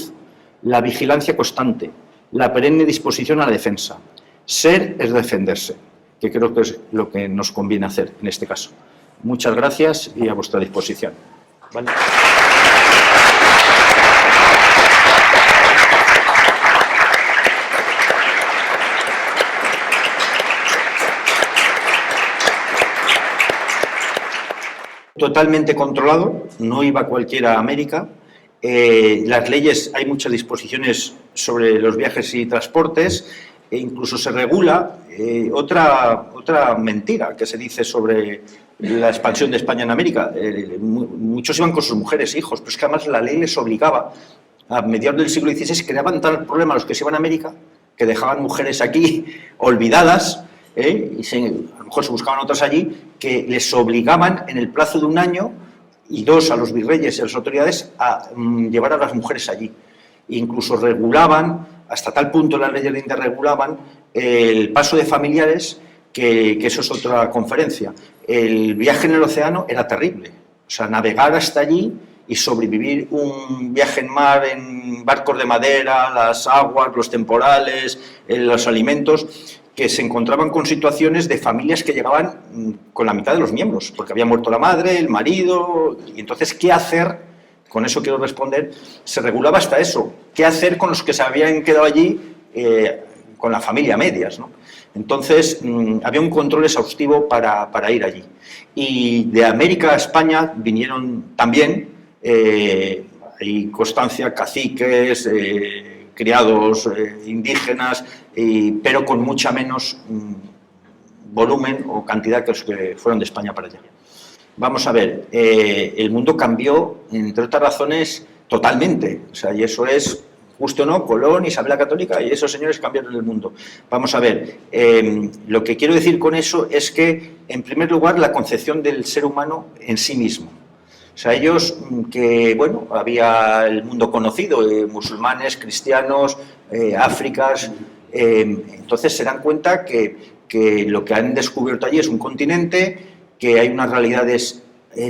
la vigilancia constante, la perenne disposición a la defensa. Ser es defenderse, que creo que es lo que nos conviene hacer en este caso. Muchas gracias y a vuestra disposición. ¿Vale? Totalmente controlado, no iba cualquiera a América. Las leyes, hay muchas disposiciones sobre los viajes y transportes, e incluso se regula otra mentira que se dice sobre la expansión de España en América. Muchos iban con sus mujeres e hijos, pero es que además la ley les obligaba, a mediados del siglo XVI, creaban tal problema los que se iban a América, que dejaban mujeres aquí olvidadas, y a lo mejor se buscaban otras allí, que les obligaban en el plazo de un año y 2 a los virreyes y a las autoridades a llevar a las mujeres allí. Incluso regulaban, hasta tal punto las leyes de India regulaban el paso de familiares, que eso es otra conferencia. El viaje en el océano era terrible. O sea, navegar hasta allí y sobrevivir un viaje en mar, en barcos de madera, las aguas, los temporales, los alimentos, que se encontraban con situaciones de familias que llegaban con la mitad de los miembros, porque había muerto la madre, el marido, y entonces, ¿qué hacer? Con eso quiero responder. Se regulaba hasta eso. ¿Qué hacer con los que se habían quedado allí con la familia a medias, ¿no? Entonces, había un control exhaustivo para ir allí. Y de América a España vinieron también, hay constancia, caciques, criados indígenas, pero con mucha menos volumen o cantidad que los que fueron de España para allá. Vamos a ver, el mundo cambió, entre otras razones, totalmente. O sea, y eso es, justo o no, Colón, Isabel la Católica, y esos señores cambiaron el mundo. Vamos a ver, lo que quiero decir con eso es que, en primer lugar, la concepción del ser humano en sí mismo. O sea, ellos, que, bueno, había el mundo conocido, musulmanes, cristianos, áfricas, entonces se dan cuenta que lo que han descubierto allí es un continente, que hay unas realidades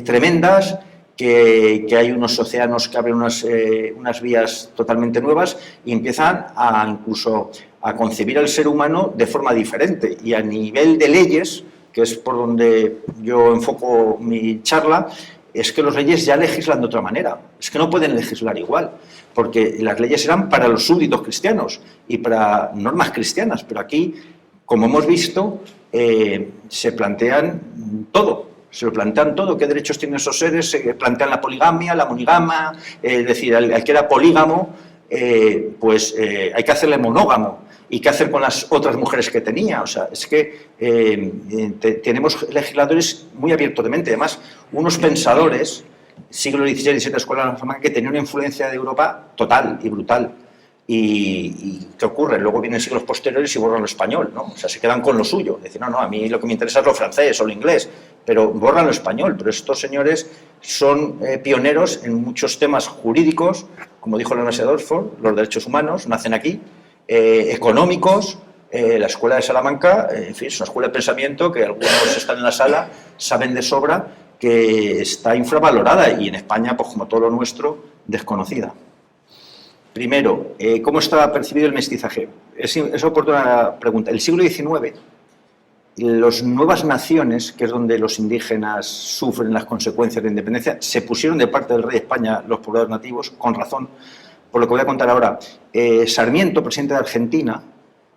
tremendas, que hay unos océanos que abren unas vías totalmente nuevas y empiezan incluso a concebir al ser humano de forma diferente. Y a nivel de leyes, que es por donde yo enfoco mi charla, es que los reyes ya legislan de otra manera, es que no pueden legislar igual, porque las leyes eran para los súbditos cristianos y para normas cristianas, pero aquí, como hemos visto, se plantean todo, qué derechos tienen esos seres, se plantean la poligamia, la monigamia, es decir, al que era polígamo, pues hay que hacerle monógamo. ¿Y qué hacer con las otras mujeres que tenía? O sea, es que tenemos legisladores muy abiertos de mente. Además, unos pensadores, siglo XVI y XVII, escuela de la Salamanca, que tenían una influencia de Europa total y brutal. ¿Y qué ocurre? Luego vienen siglos posteriores y borran lo español, ¿no? O sea, se quedan con lo suyo. Dicen, no, a mí lo que me interesa es lo francés o lo inglés, pero borran lo español. Pero estos señores son pioneros en muchos temas jurídicos, como dijo la Universidad de Oxford, los derechos humanos nacen aquí, económicos, la Escuela de Salamanca, en fin, es una escuela de pensamiento que algunos están en la sala, saben de sobra que está infravalorada y en España, pues como todo lo nuestro, desconocida. Primero, ¿cómo está percibido el mestizaje? Es oportuna pregunta. El siglo XIX, las nuevas naciones, que es donde los indígenas sufren las consecuencias de la independencia, se pusieron de parte del rey de España, los pobladores nativos, con razón, por lo que voy a contar ahora. Sarmiento, presidente de Argentina,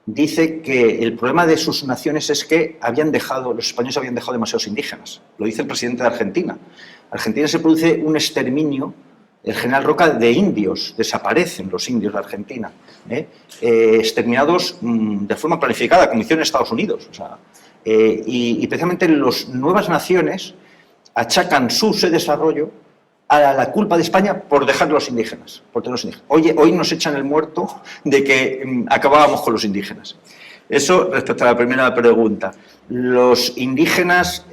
dice que el problema de sus naciones es que los españoles habían dejado demasiados indígenas. Lo dice el presidente de Argentina. En Argentina se produce un exterminio, el general Roca, de indios. Desaparecen los indios de Argentina, exterminados de forma planificada, como hicieron en Estados Unidos. O sea, Y precisamente las nuevas naciones achacan su desarrollo a la culpa de España por dejar a los indígenas. Hoy nos echan el muerto de que acabábamos con los indígenas. Eso respecto a la primera pregunta. Los indígenas,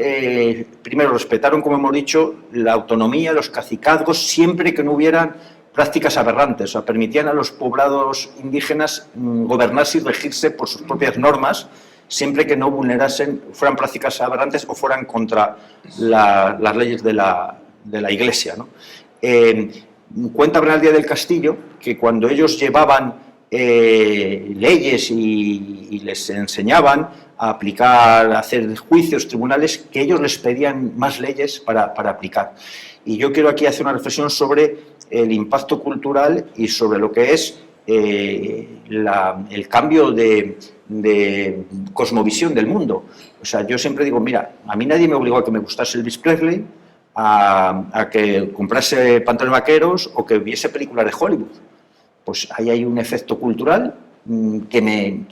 primero, respetaron, como hemos dicho, la autonomía, los cacicazgos, siempre que no hubieran prácticas aberrantes. O sea, permitían a los poblados indígenas gobernarse y regirse por sus propias normas, siempre que no vulnerasen, fueran prácticas aberrantes o fueran contra las leyes de la Iglesia, ¿no? Cuenta Bernal Díaz del Castillo que cuando ellos llevaban leyes y les enseñaban a aplicar, a hacer juicios, tribunales, que ellos les pedían más leyes para aplicar. Y yo quiero aquí hacer una reflexión sobre el impacto cultural y sobre lo que es el cambio de cosmovisión del mundo. O sea, yo siempre digo, mira, a mí nadie me obligó a que me gustase Elvis Presley, a que comprase pantalones vaqueros o que viese películas de Hollywood. Pues ahí hay un efecto cultural que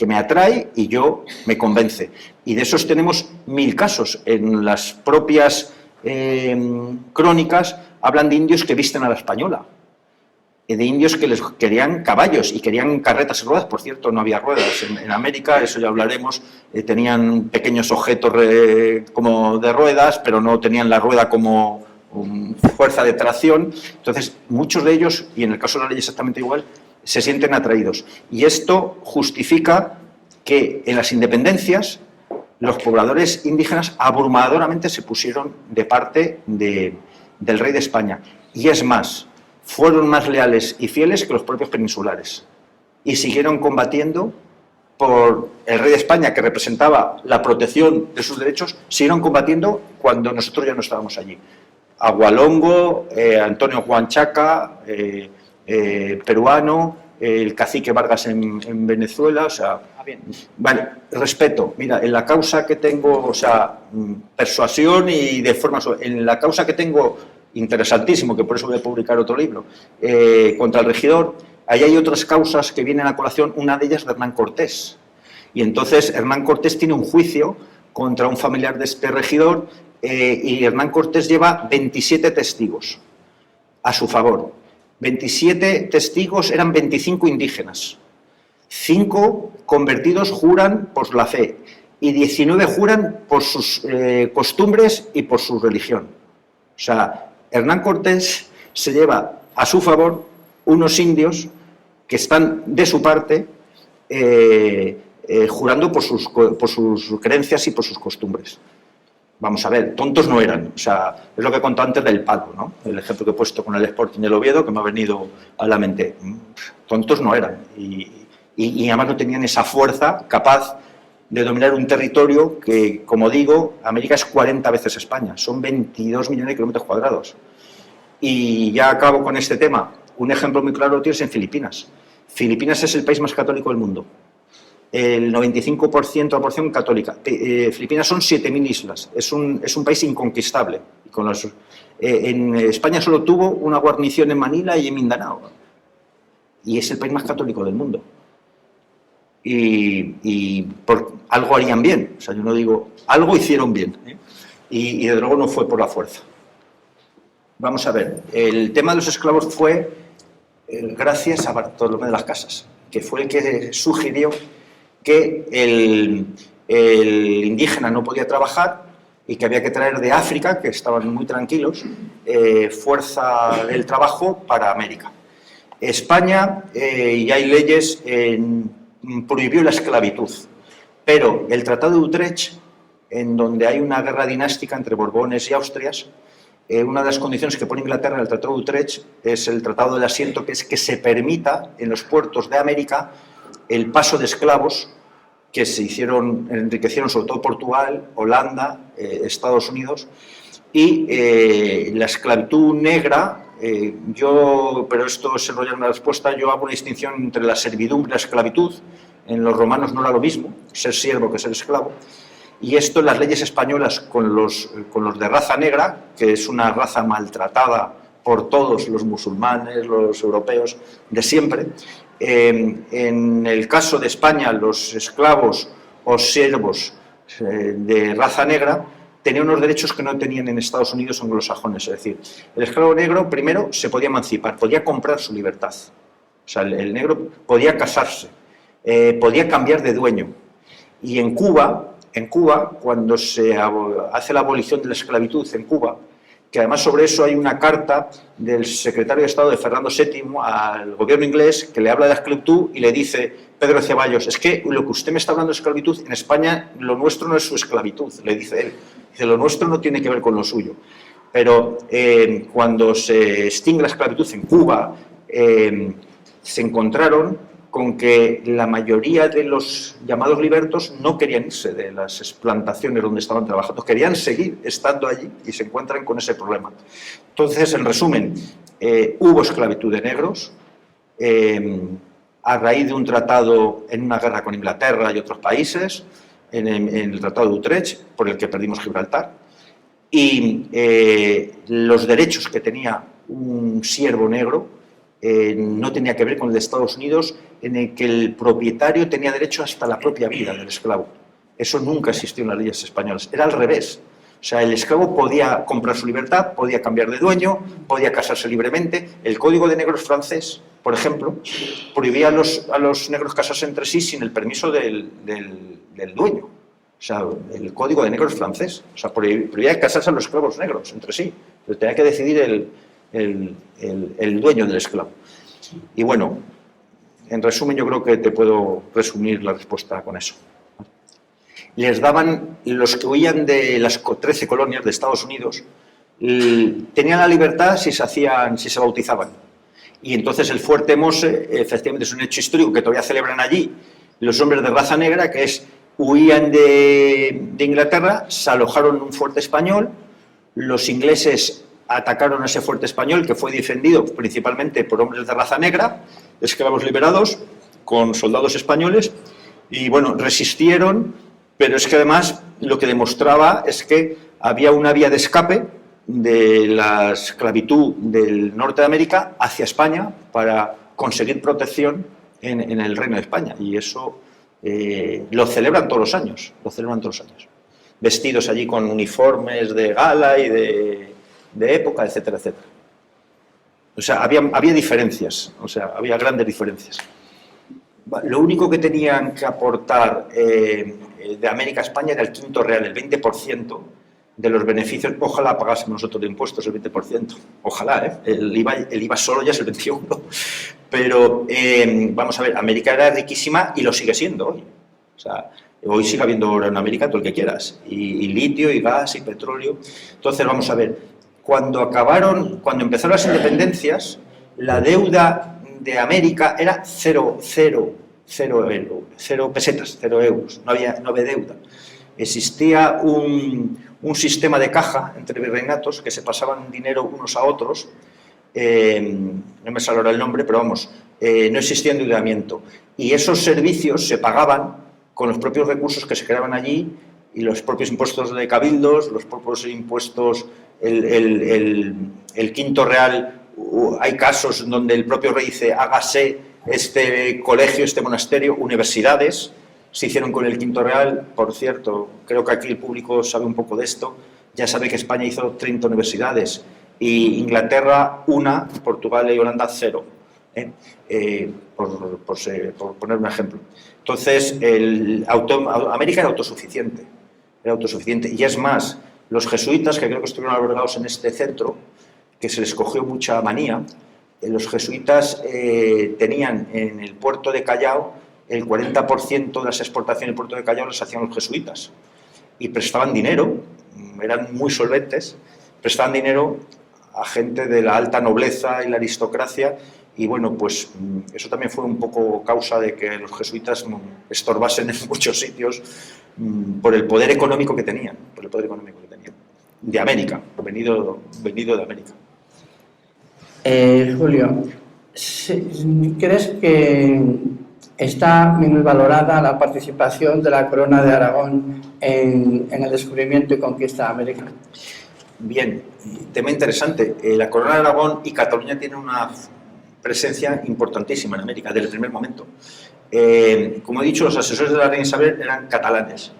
me atrae y yo me convence. Y de esos tenemos 1000 casos. En las propias crónicas hablan de indios que visten a la española, de indios que les querían caballos y querían carretas y ruedas. Por cierto, no había ruedas. En América, eso ya hablaremos, tenían pequeños objetos como de ruedas, pero no tenían la rueda como fuerza de tracción. Entonces, muchos de ellos, y en el caso de la ley exactamente igual, se sienten atraídos. Y esto justifica que en las independencias los pobladores indígenas abrumadoramente se pusieron de parte del rey de España. Y es más, fueron más leales y fieles que los propios peninsulares. Y siguieron combatiendo por el rey de España, que representaba la protección de sus derechos, siguieron combatiendo cuando nosotros ya no estábamos allí. Agualongo, Antonio Juan Chaca, peruano, el cacique Vargas en Venezuela, o sea, vale, respeto. Mira, en la causa que tengo, o sea, persuasión y de forma, en la causa que tengo, interesantísimo, que por eso voy a publicar otro libro, contra el regidor, ahí hay otras causas que vienen a colación, una de ellas de Hernán Cortés. Y entonces Hernán Cortés tiene un juicio contra un familiar de este regidor y Hernán Cortés lleva 27 testigos a su favor. 27 testigos, eran 25 indígenas. 5 convertidos juran por la fe y 19 juran por sus costumbres y por su religión. O sea, Hernán Cortés se lleva a su favor unos indios que están de su parte jurando por sus creencias y por sus costumbres. Vamos a ver, tontos no eran. O sea, es lo que he contado antes del palo, ¿no? El ejemplo que he puesto con el Sporting del Oviedo, que me ha venido a la mente. Tontos no eran. Y además no tenían esa fuerza capaz de dominar un territorio que, como digo, América es 40 veces España. Son 22 millones de kilómetros cuadrados. Y ya acabo con este tema. Un ejemplo muy claro lo tienes en Filipinas. Filipinas es el país más católico del mundo. El 95% de la población católica. Filipinas son 7.000 islas. Es un país inconquistable. En España solo tuvo una guarnición en Manila y en Mindanao. Y es el país más católico del mundo. Y por algo harían bien. O sea, yo no digo, algo hicieron bien. Y desde luego no fue por la fuerza. Vamos a ver. El tema de los esclavos fue gracias a Bartolomé de las Casas, que fue el que sugirió que el indígena no podía trabajar y que había que traer de África, que estaban muy tranquilos, fuerza del trabajo para América. España, y hay leyes, prohibió la esclavitud, pero el Tratado de Utrecht, en donde hay una guerra dinástica entre Borbones y Austrias, una de las condiciones que pone Inglaterra en el Tratado de Utrecht es el Tratado del Asiento, que es que se permita en los puertos de América el paso de esclavos que se enriquecieron sobre todo Portugal, Holanda, Estados Unidos, y la esclavitud negra, pero esto es enrollar una respuesta, yo hago una distinción entre la servidumbre y la esclavitud. En los romanos no era lo mismo ser siervo que ser esclavo, y esto en las leyes españolas con los de raza negra, que es una raza maltratada por todos los musulmanes, los europeos de siempre. En el caso de España, los esclavos o siervos de raza negra tenía unos derechos que no tenían en Estados Unidos anglosajones. Es decir, el esclavo negro primero se podía emancipar, podía comprar su libertad. O sea, el negro podía casarse, podía cambiar de dueño. Y en Cuba, cuando se hace la abolición de la esclavitud en Cuba, que además sobre eso hay una carta del secretario de Estado de Fernando VII al gobierno inglés que le habla de la esclavitud y le dice: Pedro Ceballos, es que lo que usted me está hablando de esclavitud, en España lo nuestro no es su esclavitud, le dice él. Dice, lo nuestro no tiene que ver con lo suyo. Pero cuando se extingue la esclavitud en Cuba, se encontraron con que la mayoría de los llamados libertos no querían irse de las plantaciones donde estaban trabajando, querían seguir estando allí y se encuentran con ese problema. Entonces, en resumen, hubo esclavitud de negros a raíz de un tratado en una guerra con Inglaterra y otros países, en el Tratado de Utrecht, por el que perdimos Gibraltar, y los derechos que tenía un siervo negro no tenía que ver con el de Estados Unidos, en el que el propietario tenía derecho hasta la propia vida del esclavo. Eso nunca existió en las leyes españolas, era al revés. O sea, el esclavo podía comprar su libertad, podía cambiar de dueño, podía casarse libremente. El Código de Negros francés, por ejemplo, prohibía a los negros casarse entre sí sin el permiso del dueño. O sea, el Código de Negros francés. O sea, prohibía casarse a los esclavos negros entre sí. Pero tenía que decidir el dueño del esclavo. Y bueno, en resumen, yo creo que te puedo resumir la respuesta con eso. Les daban, los que huían de las 13 colonias de Estados Unidos, tenían la libertad si se bautizaban. Y entonces el Fuerte Mose, efectivamente, es un hecho histórico que todavía celebran allí los hombres de raza negra, que es, huían de Inglaterra, se alojaron en un fuerte español, los ingleses atacaron a ese fuerte español, que fue defendido principalmente por hombres de raza negra, esclavos liberados, con soldados españoles, y bueno, resistieron, pero es que además lo que demostraba es que había una vía de escape de la esclavitud del norte de América hacia España para conseguir protección en el Reino de España, y eso lo celebran todos los años, vestidos allí con uniformes de gala y de época, etcétera, etcétera. O sea, había diferencias, o sea, había grandes diferencias. Lo único que tenían que aportar de América a España era el quinto real, el 20% de los beneficios. Ojalá pagásemos nosotros de impuestos el 20%, ojalá, el IVA solo ya es el 21%. Pero, vamos a ver, América era riquísima y lo sigue siendo hoy. O sea, hoy sigue habiendo oro en América todo el que quieras, y litio, y gas, y petróleo. Entonces, vamos a ver, cuando empezaron las independencias, la deuda de América era cero pesetas, 0 euros, no había deuda. Existía un sistema de caja entre virreinatos que se pasaban dinero unos a otros, no me sale ahora el nombre, pero vamos, no existía endeudamiento. Y esos servicios se pagaban con los propios recursos que se creaban allí y los propios impuestos de cabildos, los propios impuestos, el quinto real. Hay casos donde el propio rey dice, hágase este colegio, este monasterio, universidades, se hicieron con el quinto real. Por cierto, creo que aquí el público sabe un poco de esto, ya sabe que España hizo 30 universidades, y Inglaterra 1, Portugal y Holanda 0, por poner un ejemplo. Entonces, América era autosuficiente, y es más, los jesuitas, que creo que estuvieron albergados en este centro, que se les cogió mucha manía, los jesuitas tenían en el puerto de Callao, el 40% de las exportaciones del puerto de Callao las hacían los jesuitas, y prestaban dinero, eran muy solventes, prestaban dinero a gente de la alta nobleza y la aristocracia, y bueno, pues eso también fue un poco causa de que los jesuitas estorbasen en muchos sitios por el poder económico que tenían, de América, venido de América. Julio, ¿crees que está minusvalorada la participación de la Corona de Aragón en el descubrimiento y conquista de América? Bien, tema interesante. La Corona de Aragón y Cataluña tienen una presencia importantísima en América desde el primer momento. Como he dicho, los asesores de la reina Isabel eran catalanes.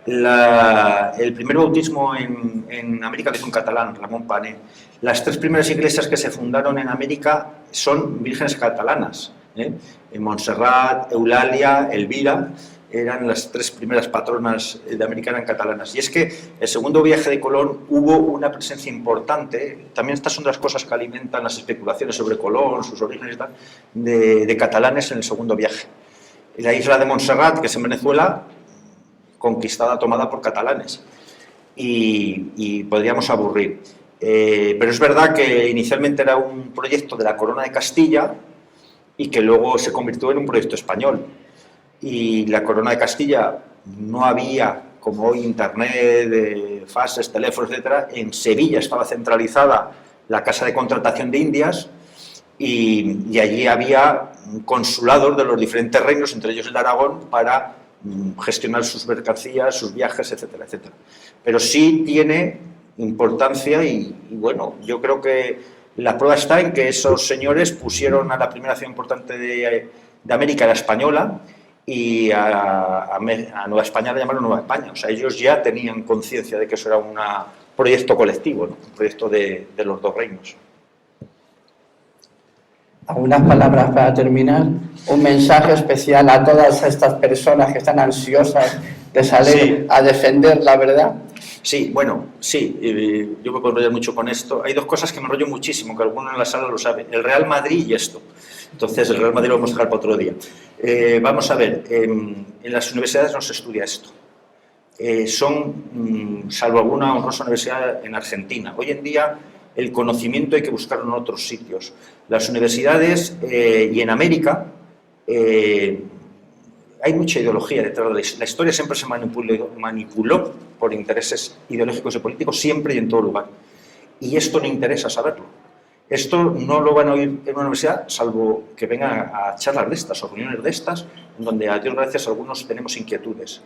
El primer bautismo en América lo hizo un catalán, Ramón Pané. Las 3 primeras iglesias que se fundaron en América son vírgenes catalanas. En Montserrat, Eulalia, Elvira, eran las 3 primeras patronas de América, eran catalanas. Y es que el segundo viaje de Colón hubo una presencia importante, también estas son las cosas que alimentan las especulaciones sobre Colón, sus orígenes y tal, de catalanes en el segundo viaje. La isla de Montserrat, que es en Venezuela, conquistada, tomada por catalanes, y podríamos aburrir. Pero es verdad que inicialmente era un proyecto de la Corona de Castilla y que luego se convirtió en un proyecto español. Y la Corona de Castilla no había, como hoy, internet, faxes, teléfonos, etc. En Sevilla estaba centralizada la Casa de Contratación de Indias y allí había consulados de los diferentes reinos, entre ellos el de Aragón, para gestionar sus mercancías, sus viajes, etcétera, etcétera. Pero sí tiene importancia y bueno, yo creo que la prueba está en que esos señores pusieron a la primera ciudad importante de América, la española, y a Nueva España la llamaron Nueva España. O sea, ellos ya tenían conciencia de que eso era un proyecto colectivo, ¿no? Un proyecto de los 2 reinos. Algunas palabras para terminar, un mensaje especial a todas estas personas que están ansiosas de salir a defender la verdad. Sí, bueno, sí, yo me puedo enrollar mucho con esto. Hay 2 cosas que me enrollo muchísimo, que alguno en la sala lo sabe: el Real Madrid y esto. Entonces, el Real Madrid lo vamos a dejar para otro día. Vamos a ver, en las universidades no se estudia esto. Salvo alguna honrosa universidad en Argentina. Hoy en día el conocimiento hay que buscarlo en otros sitios. Las universidades y en América hay mucha ideología detrás de la historia. Siempre se manipuló por intereses ideológicos y políticos, siempre y en todo lugar. Y esto no interesa saberlo. Esto no lo van a oír en una universidad, salvo que vengan a charlas de estas o reuniones de estas, en donde, a Dios gracias, algunos tenemos inquietudes.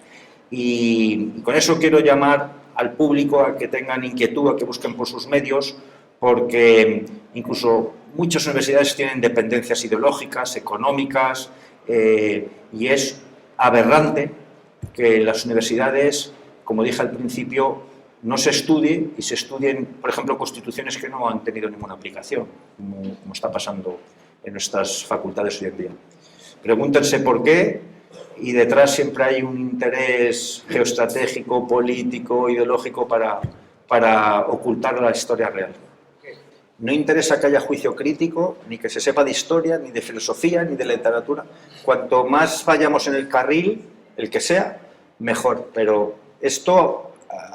Y con eso quiero llamar al público a que tengan inquietud, a que busquen por sus medios, porque incluso muchas universidades tienen dependencias ideológicas, económicas, y es aberrante que las universidades, como dije al principio, no se estudie y se estudien, por ejemplo, constituciones que no han tenido ninguna aplicación, como está pasando en nuestras facultades hoy en día. Pregúntense por qué, y detrás siempre hay un interés geoestratégico, político, ideológico para ocultar la historia real. No interesa que haya juicio crítico, ni que se sepa de historia, ni de filosofía, ni de literatura. Cuanto más vayamos en el carril, el que sea, mejor. Pero esto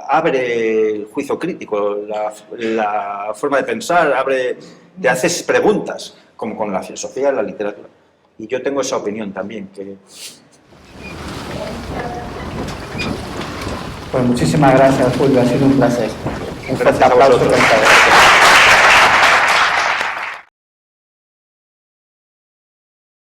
abre el juicio crítico, la forma de pensar, te haces preguntas, como con la filosofía y la literatura. Y yo tengo esa opinión también. Pues muchísimas gracias, Julio, ha sido un placer. Un fuerte Gracias a aplauso. vosotros.